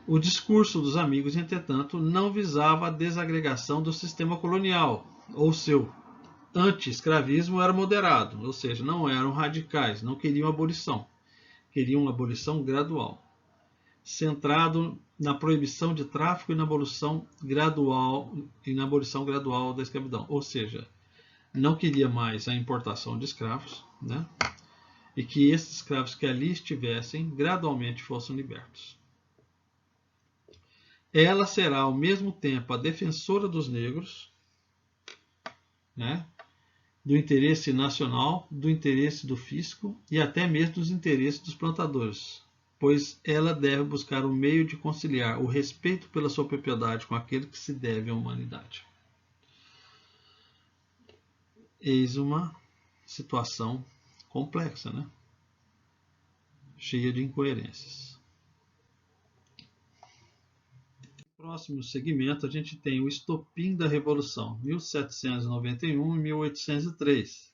O discurso dos amigos, entretanto, não visava a desagregação do sistema colonial, ou seu anti-escravismo era moderado, ou seja, não eram radicais, não queriam abolição, queriam uma abolição gradual, centrado na proibição de tráfico e na abolição gradual da escravidão, ou seja, não queria mais a importação de escravos, né? E que esses escravos que ali estivessem gradualmente fossem libertos. Ela será ao mesmo tempo a defensora dos negros, né? Do interesse nacional, do interesse do fisco e até mesmo dos interesses dos plantadores, pois ela deve buscar um meio de conciliar o respeito pela sua propriedade com aquele que se deve à humanidade. Eis uma situação complexa, né? Cheia de incoerências. No próximo segmento, a gente tem o estopim da Revolução, 1791 e 1803.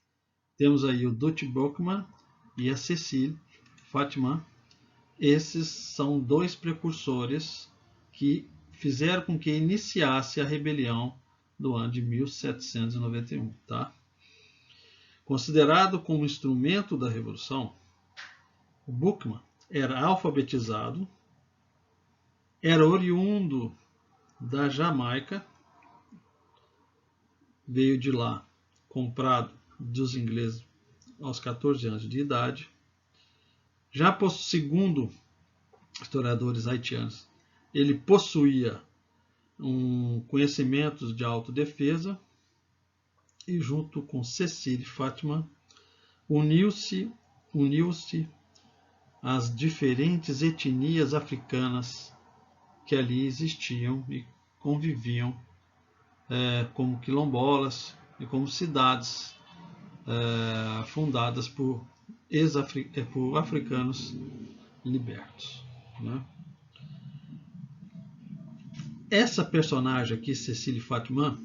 Temos aí o Dutch Boukman e a Cecília Fátima. Esses são dois precursores que fizeram com que iniciasse a rebelião do ano de 1791. Tá? Considerado como instrumento da Revolução, o Boukman era alfabetizado, era oriundo da Jamaica, veio de lá comprado dos ingleses aos 14 anos de idade. Já segundo historiadores haitianos, ele possuía conhecimentos de autodefesa e junto com Cecília Fátima uniu-se às diferentes etnias africanas que ali existiam e conviviam como quilombolas e como cidades fundadas por africanos libertos. Né? Essa personagem aqui, Cecília Fátima,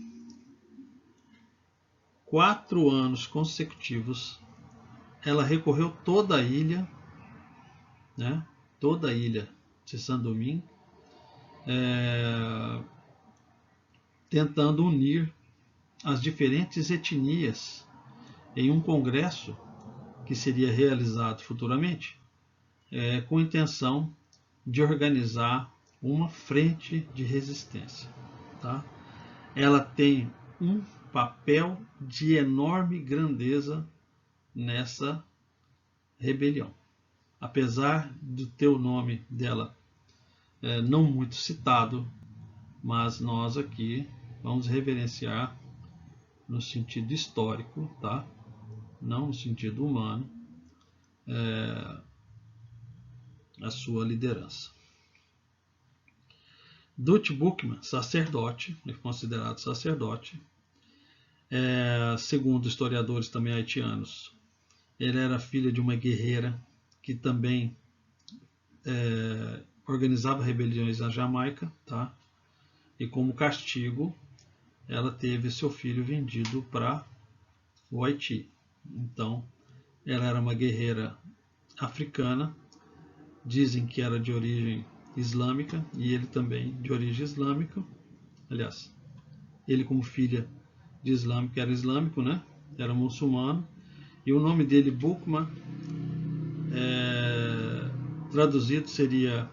4 anos consecutivos, ela recorreu toda a ilha, né? Toda a ilha de Saint-Domingue, tentando unir as diferentes etnias em um congresso que seria realizado futuramente, com a intenção de organizar uma frente de resistência. Tá? Ela tem um papel de enorme grandeza nessa rebelião. Apesar de ter o nome dela não muito citado, mas nós aqui vamos reverenciar no sentido histórico, tá? Não no sentido humano, a sua liderança. Dutch Boukman, sacerdote, é considerado sacerdote, segundo historiadores também haitianos, ele era filho de uma guerreira que também organizava rebeliões na Jamaica, tá? E como castigo, ela teve seu filho vendido para o Haiti. Então, ela era uma guerreira africana dizem que era de origem islâmica, e ele também de origem islâmica. Aliás, ele como filha de islâmico era islâmico, né? Era muçulmano. E o nome dele, Bukma, traduzido seria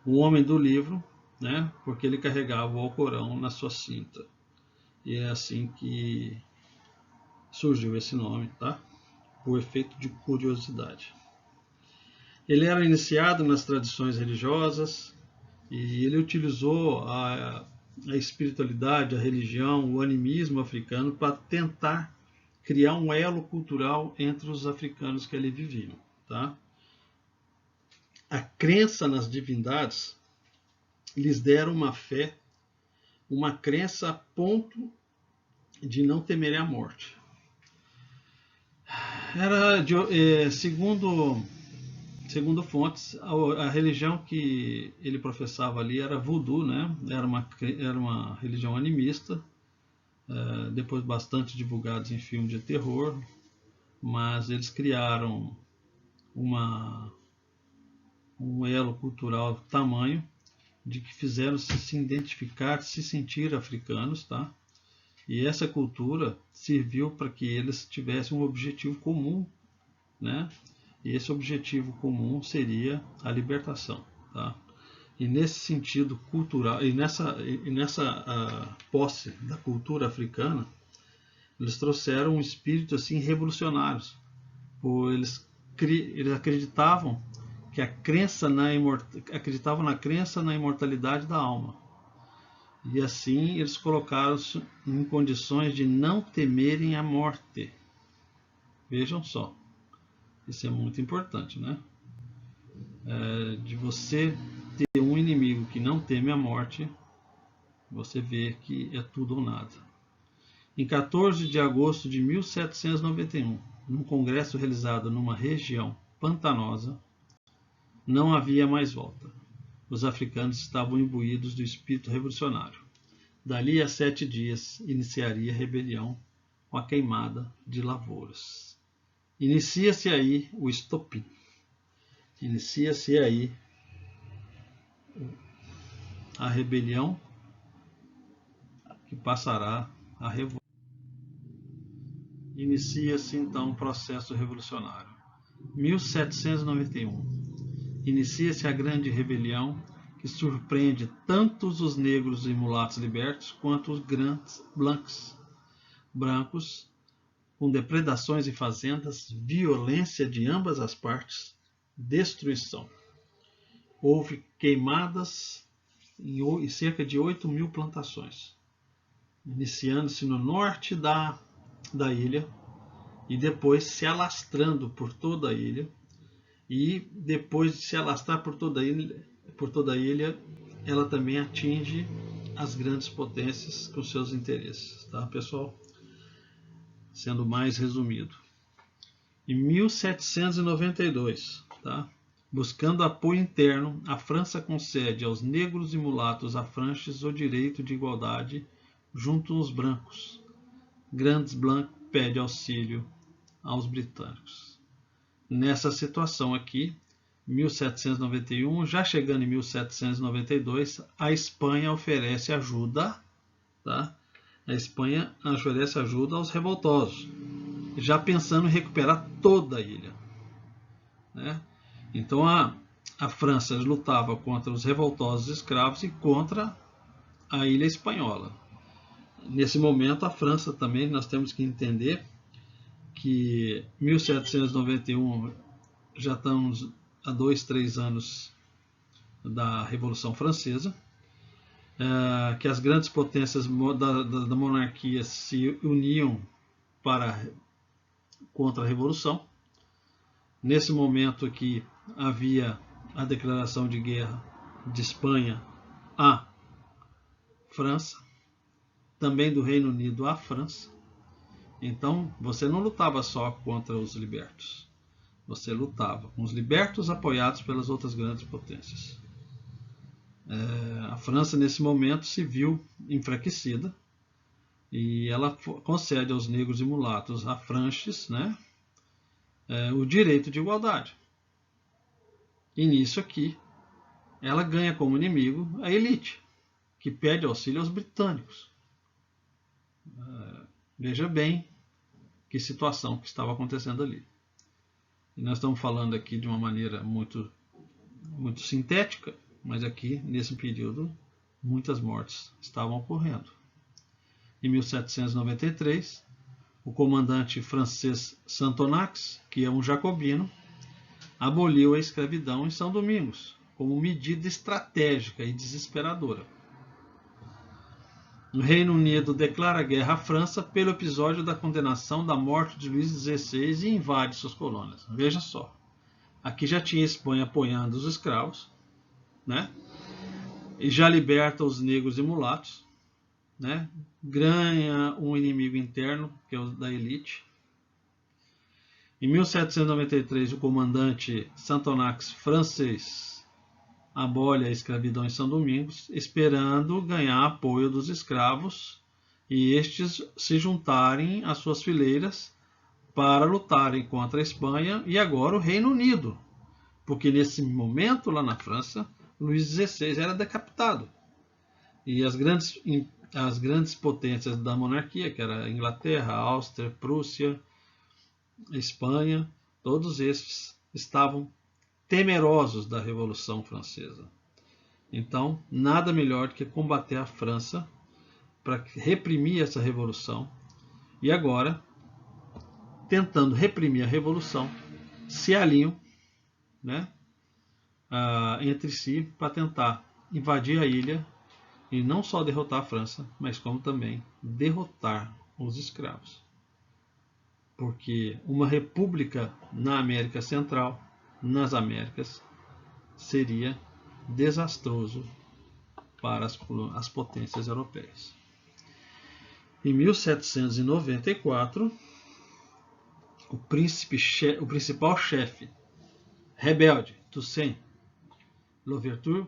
o homem do livro, né? Porque ele carregava o Alcorão na sua cinta. E é assim que surgiu esse nome, tá? Por efeito de curiosidade. Ele era iniciado nas tradições religiosas e ele utilizou a espiritualidade, a religião, o animismo africano para tentar criar um elo cultural entre os africanos que ali viviam, tá? A crença nas divindades lhes deram uma fé, uma crença a ponto de não temerem a morte. Era segundo fontes, a religião que ele professava ali era voodoo, né? Era uma religião animista, depois bastante divulgados em filmes de terror, mas eles criaram um elo cultural tamanho de que fizeram se identificar, se sentir africanos, tá? E essa cultura serviu para que eles tivessem um objetivo comum, né? E esse objetivo comum seria a libertação, tá? E nesse sentido cultural, e nessa posse da cultura africana, eles trouxeram um espírito assim revolucionário. Eles acreditavam que acreditavam na crença na imortalidade da alma. E assim eles colocaram-se em condições de não temerem a morte. Vejam só. Isso é muito importante, né? De você ter um inimigo que não teme a morte, você vê que é tudo ou nada. Em 14 de agosto de 1791, num congresso realizado numa região pantanosa, não havia mais volta. Os africanos estavam imbuídos do espírito revolucionário. Dali a 7 dias iniciaria a rebelião com a queimada de lavouras. Inicia-se aí o estopim. Inicia-se aí a rebelião que passará a revolução. Inicia-se então o processo revolucionário. 1791. Inicia-se a grande rebelião que surpreende tanto os negros e mulatos libertos quanto os grandes brancos, com depredações em fazendas, violência de ambas as partes, destruição. Houve queimadas em cerca de 8.000 plantações, iniciando-se no norte da ilha e depois se alastrando por toda a ilha. E depois de se alastrar por toda a ilha, ela também atinge as grandes potências com seus interesses, tá, pessoal? Sendo mais resumido. Em 1792, tá? Buscando apoio interno, a França concede aos negros e mulatos afranches o direito de igualdade junto aos brancos. Grandes Blanc pede auxílio aos britânicos. Nessa situação aqui, 1791, já chegando em 1792, a Espanha oferece ajuda, tá? A Espanha oferece ajuda aos revoltosos, já pensando em recuperar toda a ilha, né? Então a França lutava contra os revoltosos escravos e contra a ilha espanhola. Nesse momento, a França também, nós temos que entender que 1791 já estamos há 2, 3 anos da Revolução Francesa, que as grandes potências da monarquia se uniam contra a Revolução. Nesse momento aqui havia a declaração de guerra de Espanha à França, também do Reino Unido à França. Então você não lutava só contra os libertos, você lutava com os libertos apoiados pelas outras grandes potências. A França nesse momento se viu enfraquecida e ela concede aos negros e mulatos afranches, né, o direito de igualdade. E nisso aqui, ela ganha como inimigo a elite, que pede auxílio aos britânicos. Veja bem que situação que estava acontecendo ali. E nós estamos falando aqui de uma maneira muito sintética, mas aqui, nesse período, muitas mortes estavam ocorrendo. Em 1793, o comandante francês Santonax, que é um jacobino, aboliu a escravidão em São Domingos, como medida estratégica e desesperadora. O Reino Unido declara guerra à França pelo episódio da condenação da morte de Luís XVI e invade suas colônias. Veja só, aqui já tinha a Espanha apoiando os escravos, né? E já liberta os negros e mulatos, né? Ganha um inimigo interno, que é o da elite. Em 1793, o comandante Santonax francês abole a escravidão em São Domingos, esperando ganhar apoio dos escravos e estes se juntarem às suas fileiras para lutarem contra a Espanha e agora o Reino Unido, porque nesse momento lá na França, Luís XVI era decapitado e as grandes potências da monarquia, que era a Inglaterra, a Áustria, Prússia, a Espanha, todos estes estavam temerosos da Revolução Francesa. Então, nada melhor do que combater a França para reprimir essa revolução. E agora, tentando reprimir a revolução, se alinham, né, entre si para tentar invadir a ilha e não só derrotar a França, mas como também derrotar os escravos. Porque uma república na América Central, nas Américas, seria desastroso para as potências europeias. Em 1794, o principal chefe rebelde, Toussaint Louverture,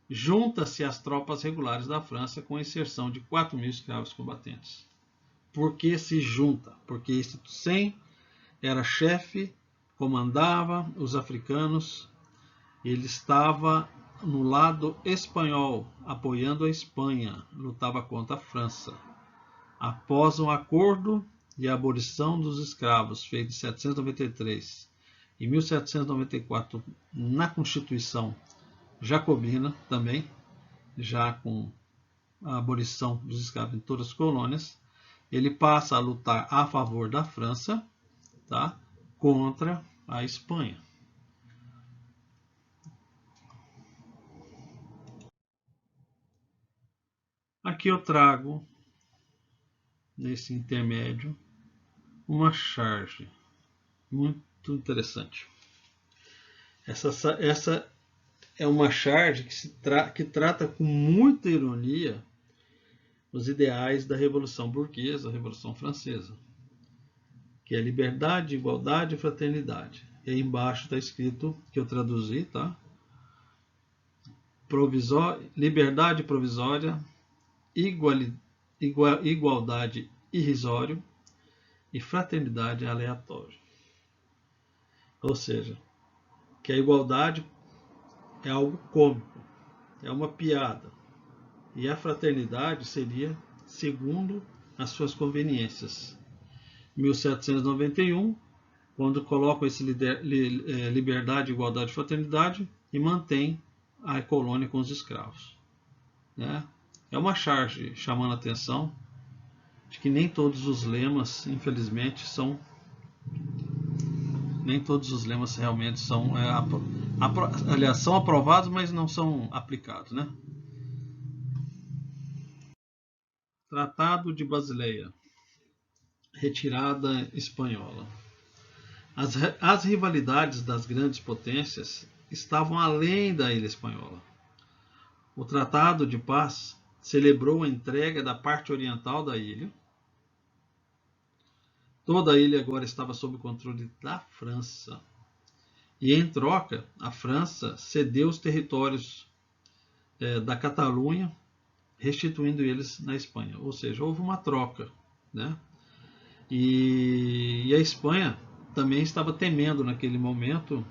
junta-se às tropas regulares da França com a inserção de 4.000 escravos combatentes. Por que se junta? Porque esse Toussaint era chefe, comandava os africanos, ele estava no lado espanhol, apoiando a Espanha, lutava contra a França. Após um acordo de abolição dos escravos feito em 1793 e 1794 na Constituição Jacobina também, já com a abolição dos escravos em todas as colônias, ele passa a lutar a favor da França, tá, contra a Espanha. Aqui eu trago, nesse intermédio, uma charge muito interessante. Essa é uma charge que trata com muita ironia os ideais da Revolução Burguesa, a Revolução Francesa, que é liberdade, igualdade e fraternidade. E aí embaixo está escrito, que eu traduzi, tá? Liberdade provisória, igualdade irrisório e fraternidade aleatória. Ou seja, que a igualdade é algo cômico, é uma piada. E a fraternidade seria segundo as suas conveniências. 1791, quando colocam esse liberdade, igualdade e fraternidade e mantém a colônia com os escravos. Né? É uma charge chamando a atenção de que nem todos os lemas, infelizmente, nem todos os lemas realmente são aliás, são aprovados, mas não são aplicados, né? Tratado de Basileia, retirada espanhola. As rivalidades das grandes potências estavam além da ilha espanhola. O Tratado de Paz celebrou a entrega da parte oriental da ilha. Toda a ilha agora estava sob o controle da França. E em troca, a França cedeu os territórios da Catalunha, restituindo eles na Espanha. Ou seja, houve uma troca, né? E a Espanha também estava temendo naquele momento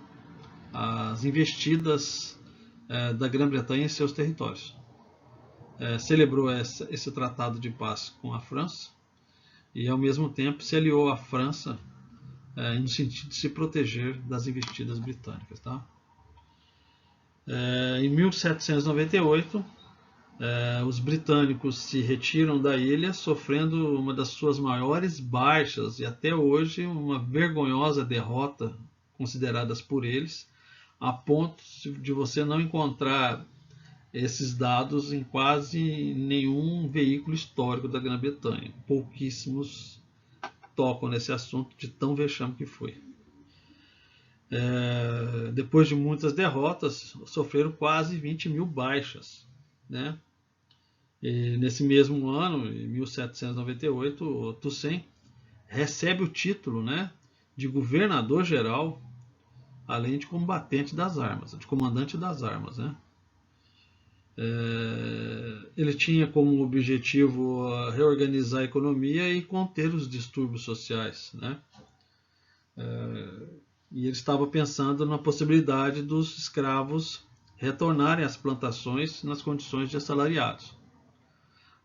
as investidas da Grã-Bretanha em seus territórios. Celebrou esse tratado de paz com a França e, ao mesmo tempo, se aliou à França no sentido de se proteger das investidas britânicas. Tá? Em 1798, os britânicos se retiram da ilha, sofrendo uma das suas maiores baixas e até hoje uma vergonhosa derrota, consideradas por eles, a ponto de você não encontrar esses dados em quase nenhum veículo histórico da Grã-Bretanha. Pouquíssimos tocam nesse assunto de tão vexame que foi. Depois de muitas derrotas, sofreram quase 20 mil baixas, né? E nesse mesmo ano, em 1798, o Toussaint recebe o título, né, de governador-geral, além de combatente das armas, de comandante das armas, né? Ele tinha como objetivo reorganizar a economia e conter os distúrbios sociais, né? E ele estava pensando na possibilidade dos escravos retornarem às plantações nas condições de assalariados.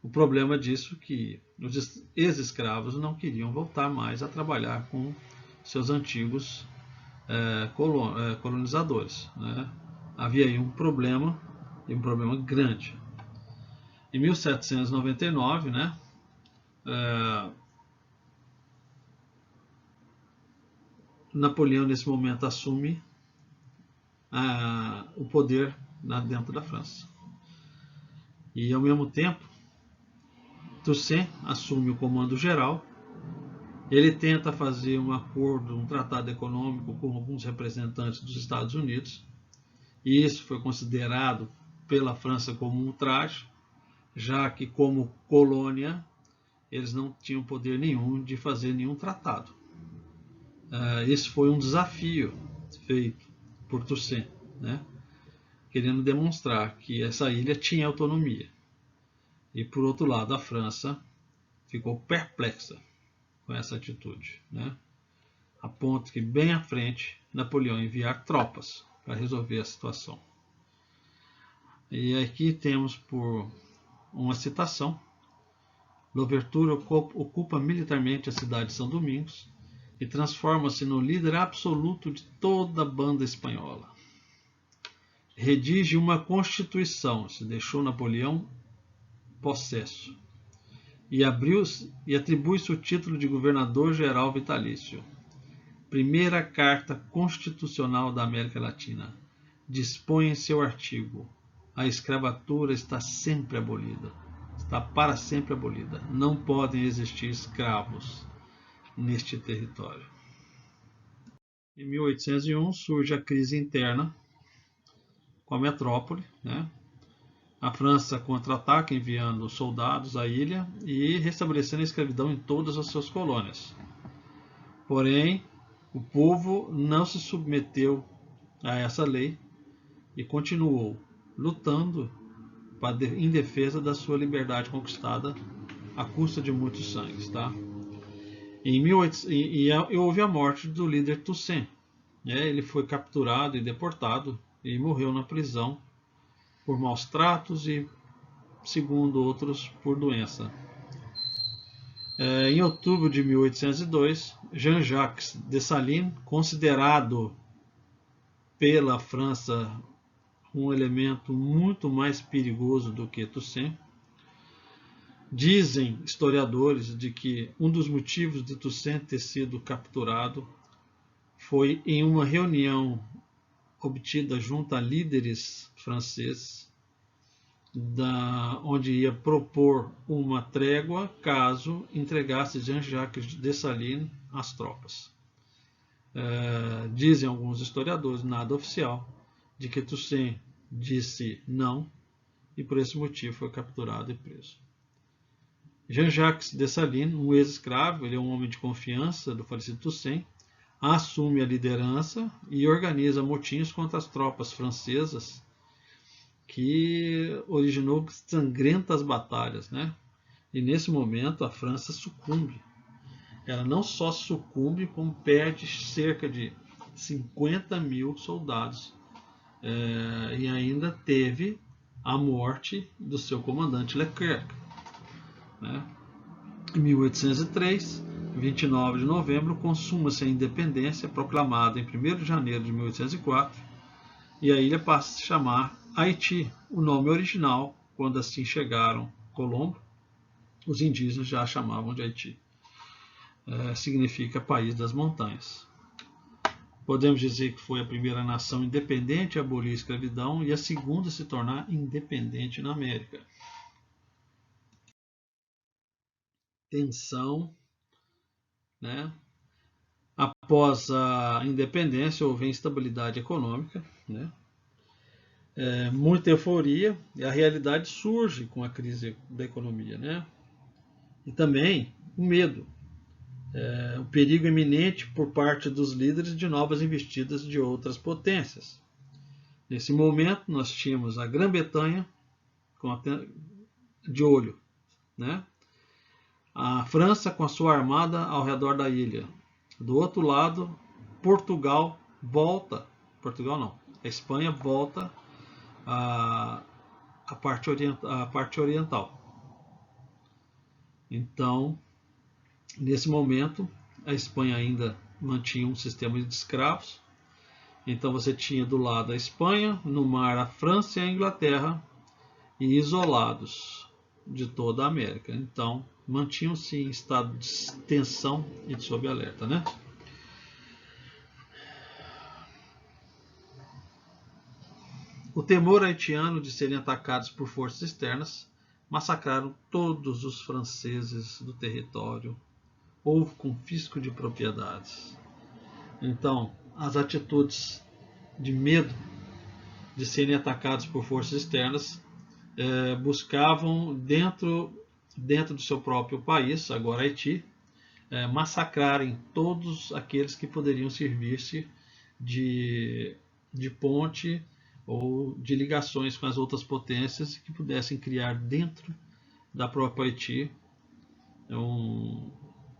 O problema disso é que os ex-escravos não queriam voltar mais a trabalhar com seus antigos colonizadores, né? Havia aí um problema, e um problema grande. Em 1799, né, Napoleão, nesse momento, assume o poder dentro da França. E, ao mesmo tempo, Toussaint assume o comando geral. Ele tenta fazer um acordo, um tratado econômico com alguns representantes dos Estados Unidos. E isso foi considerado pela França como um ultraje, já que, como colônia, eles não tinham poder nenhum de fazer nenhum tratado. Esse foi um desafio feito por Toussaint, né, querendo demonstrar que essa ilha tinha autonomia. E, por outro lado, a França ficou perplexa com essa atitude, né, a ponto que, bem à frente, Napoleão enviar tropas para resolver a situação. E aqui temos por uma citação: Louverture ocupa militarmente a cidade de São Domingos e transforma-se no líder absoluto de toda a banda espanhola. Redige uma constituição, se deixou Napoleão possesso, e atribui-se o título de governador-geral vitalício. Primeira Carta Constitucional da América Latina. Dispõe em seu artigo: a escravatura está sempre abolida, está para sempre abolida. Não podem existir escravos neste território. Em 1801 surge a crise interna com a metrópole, né? A França contra-ataca enviando soldados à ilha e restabelecendo a escravidão em todas as suas colônias. Porém, o povo não se submeteu a essa lei e continuou lutando em defesa da sua liberdade conquistada à custa de muitos sangues, tá? Houve a morte do líder Toussaint. Ele foi capturado e deportado e morreu na prisão por maus tratos e, segundo outros, por doença. Em outubro de 1802, Jean-Jacques Dessalines, considerado pela França um elemento muito mais perigoso do que Toussaint, dizem historiadores de que um dos motivos de Toussaint ter sido capturado foi em uma reunião obtida junto a líderes franceses, onde ia propor uma trégua caso entregasse Jean-Jacques Dessalines às tropas. Dizem alguns historiadores, nada oficial, de que Toussaint disse não e por esse motivo foi capturado e preso. Jean-Jacques Dessalines, um ex-escravo, ele é um homem de confiança do falecido Toussaint, assume a liderança e organiza motins contra as tropas francesas, que originou sangrentas batalhas, né? E nesse momento a França sucumbe. Ela não só sucumbe, como perde cerca de 50 mil soldados. E ainda teve a morte do seu comandante Leclerc. Né? Em 1803, 29 de novembro, consuma-se a independência, proclamada em 1º de janeiro de 1804, e a ilha passa a se chamar Haiti, o nome original. Quando assim chegaram Colombo, os indígenas já a chamavam de Haiti. Significa país das montanhas. Podemos dizer que foi a primeira nação independente a abolir a escravidão e a segunda a se tornar independente na América. Tensão, né? Após a independência houve instabilidade econômica, né? Muita euforia, e a realidade surge com a crise da economia, né? E também o medo, o perigo iminente por parte dos líderes de novas investidas de outras potências. Nesse momento nós tínhamos a Grã-Bretanha de olho, né? A França com a sua armada ao redor da ilha. Do outro lado, Portugal volta, a Espanha volta a parte oriental. Então, nesse momento, a Espanha ainda mantinha um sistema de escravos. Então você tinha do lado a Espanha, no mar a França e a Inglaterra, e isolados de toda a América. Então, mantinham-se em estado de tensão e sob alerta, né? O temor haitiano de serem atacados por forças externas massacraram todos os franceses do território. Houve confisco de propriedades. Então, as atitudes de medo de serem atacados por forças externas buscavam dentro do seu próprio país, agora Haiti, massacrarem todos aqueles que poderiam servir-se de ponte ou de ligações com as outras potências que pudessem criar dentro da própria Haiti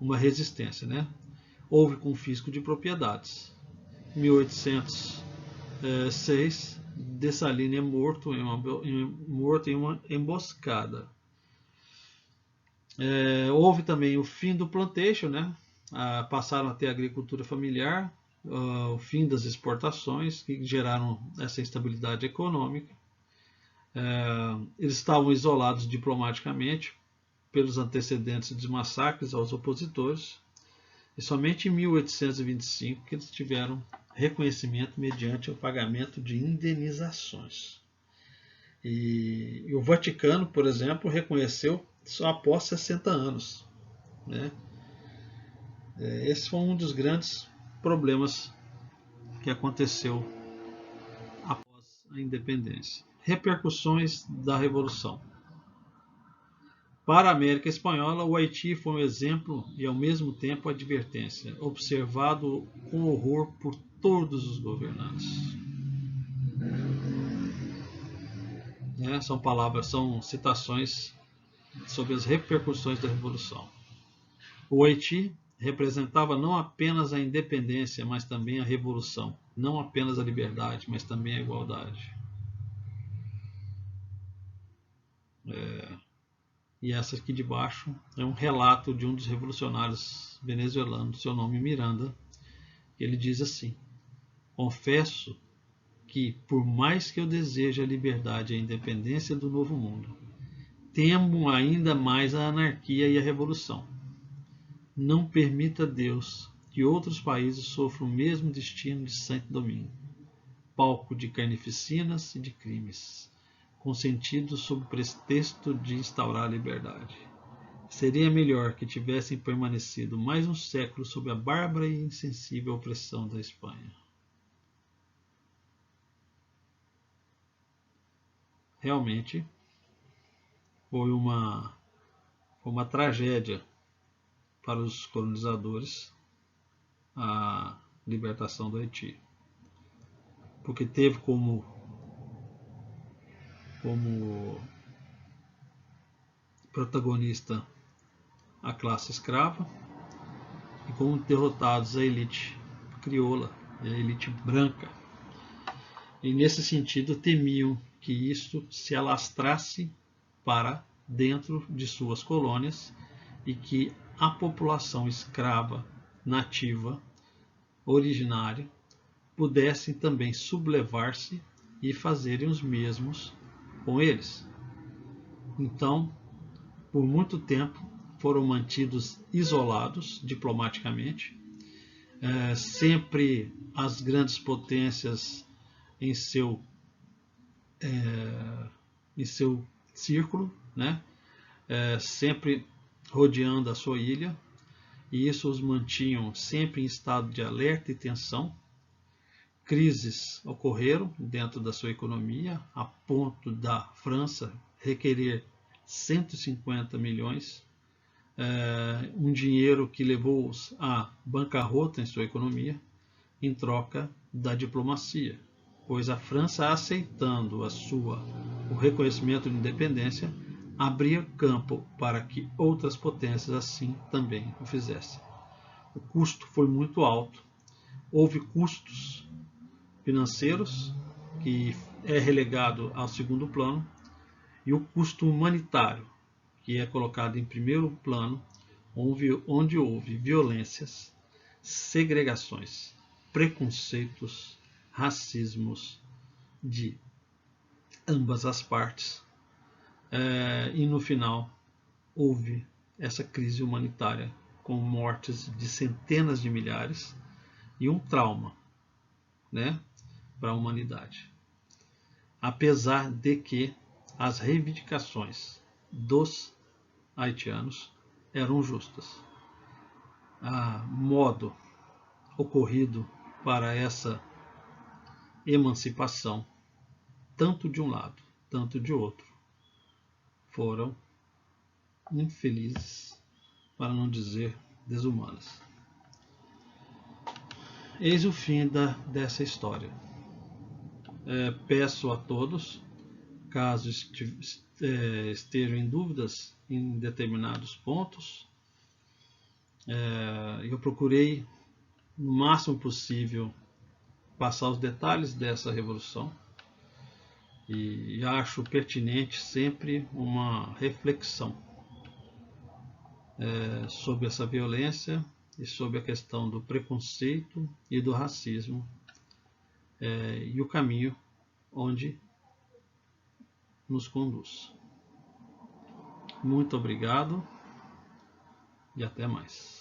uma resistência, né? Houve confisco de propriedades. Em 1806, Dessalines é morto em uma emboscada. Houve também o fim do plantation, né? Passaram a ter a agricultura familiar, o fim das exportações, que geraram essa instabilidade econômica. Eles estavam isolados diplomaticamente pelos antecedentes dos massacres aos opositores, e somente em 1825 que eles tiveram reconhecimento mediante o pagamento de indenizações. E o Vaticano, por exemplo, reconheceu só após 60 anos. Né? Esse foi um dos grandes problemas que aconteceu após a independência. Repercussões da Revolução. Para a América Espanhola, o Haiti foi um exemplo e, ao mesmo tempo, advertência, observado com horror por todos os governantes. São citações sobre as repercussões da Revolução. O Haiti representava não apenas a independência, mas também a revolução. Não apenas a liberdade, mas também a igualdade. E essa aqui de baixo é um relato de um dos revolucionários venezuelanos, seu nome Miranda. Ele diz assim: confesso que, por mais que eu deseje a liberdade e a independência do novo mundo, temo ainda mais a anarquia e a revolução. Não permita Deus que outros países sofram o mesmo destino de Santo Domingo, palco de carnificinas e de crimes, consentidos sob o pretexto de instaurar a liberdade. Seria melhor que tivessem permanecido mais um século sob a bárbara e insensível opressão da Espanha. Realmente foi uma tragédia para os colonizadores a libertação do Haiti, porque teve como protagonista a classe escrava e como derrotados a elite crioula, a elite branca. E nesse sentido temiam que isso se alastrasse para dentro de suas colônias e que a população escrava nativa originária pudessem também sublevar-se e fazerem os mesmos com eles. Então, por muito tempo, foram mantidos isolados diplomaticamente, sempre as grandes potências em seu círculo, né? Sempre rodeando a sua ilha, e isso os mantinham sempre em estado de alerta e tensão. Crises ocorreram dentro da sua economia, a ponto da França requerer 150 milhões, um dinheiro que levou-os à bancarrota em sua economia, em troca da diplomacia, pois a França, aceitando o reconhecimento de independência, abria campo para que outras potências assim também o fizessem. O custo foi muito alto, houve custos financeiros, que é relegado ao segundo plano, e o custo humanitário, que é colocado em primeiro plano, onde houve violências, segregações, preconceitos, racismos de ambas as partes, e no final houve essa crise humanitária com mortes de centenas de milhares e um trauma, né, para a humanidade. Apesar de que as reivindicações dos haitianos eram justas. O modo ocorrido para essa emancipação, tanto de um lado, tanto de outro, foram infelizes, para não dizer desumanas. Eis o fim dessa história. Peço a todos, caso estejam em dúvidas em determinados pontos, eu procurei no máximo possível passar os detalhes dessa revolução, e acho pertinente sempre uma reflexão sobre essa violência e sobre a questão do preconceito e do racismo, e o caminho onde nos conduz. Muito obrigado e até mais.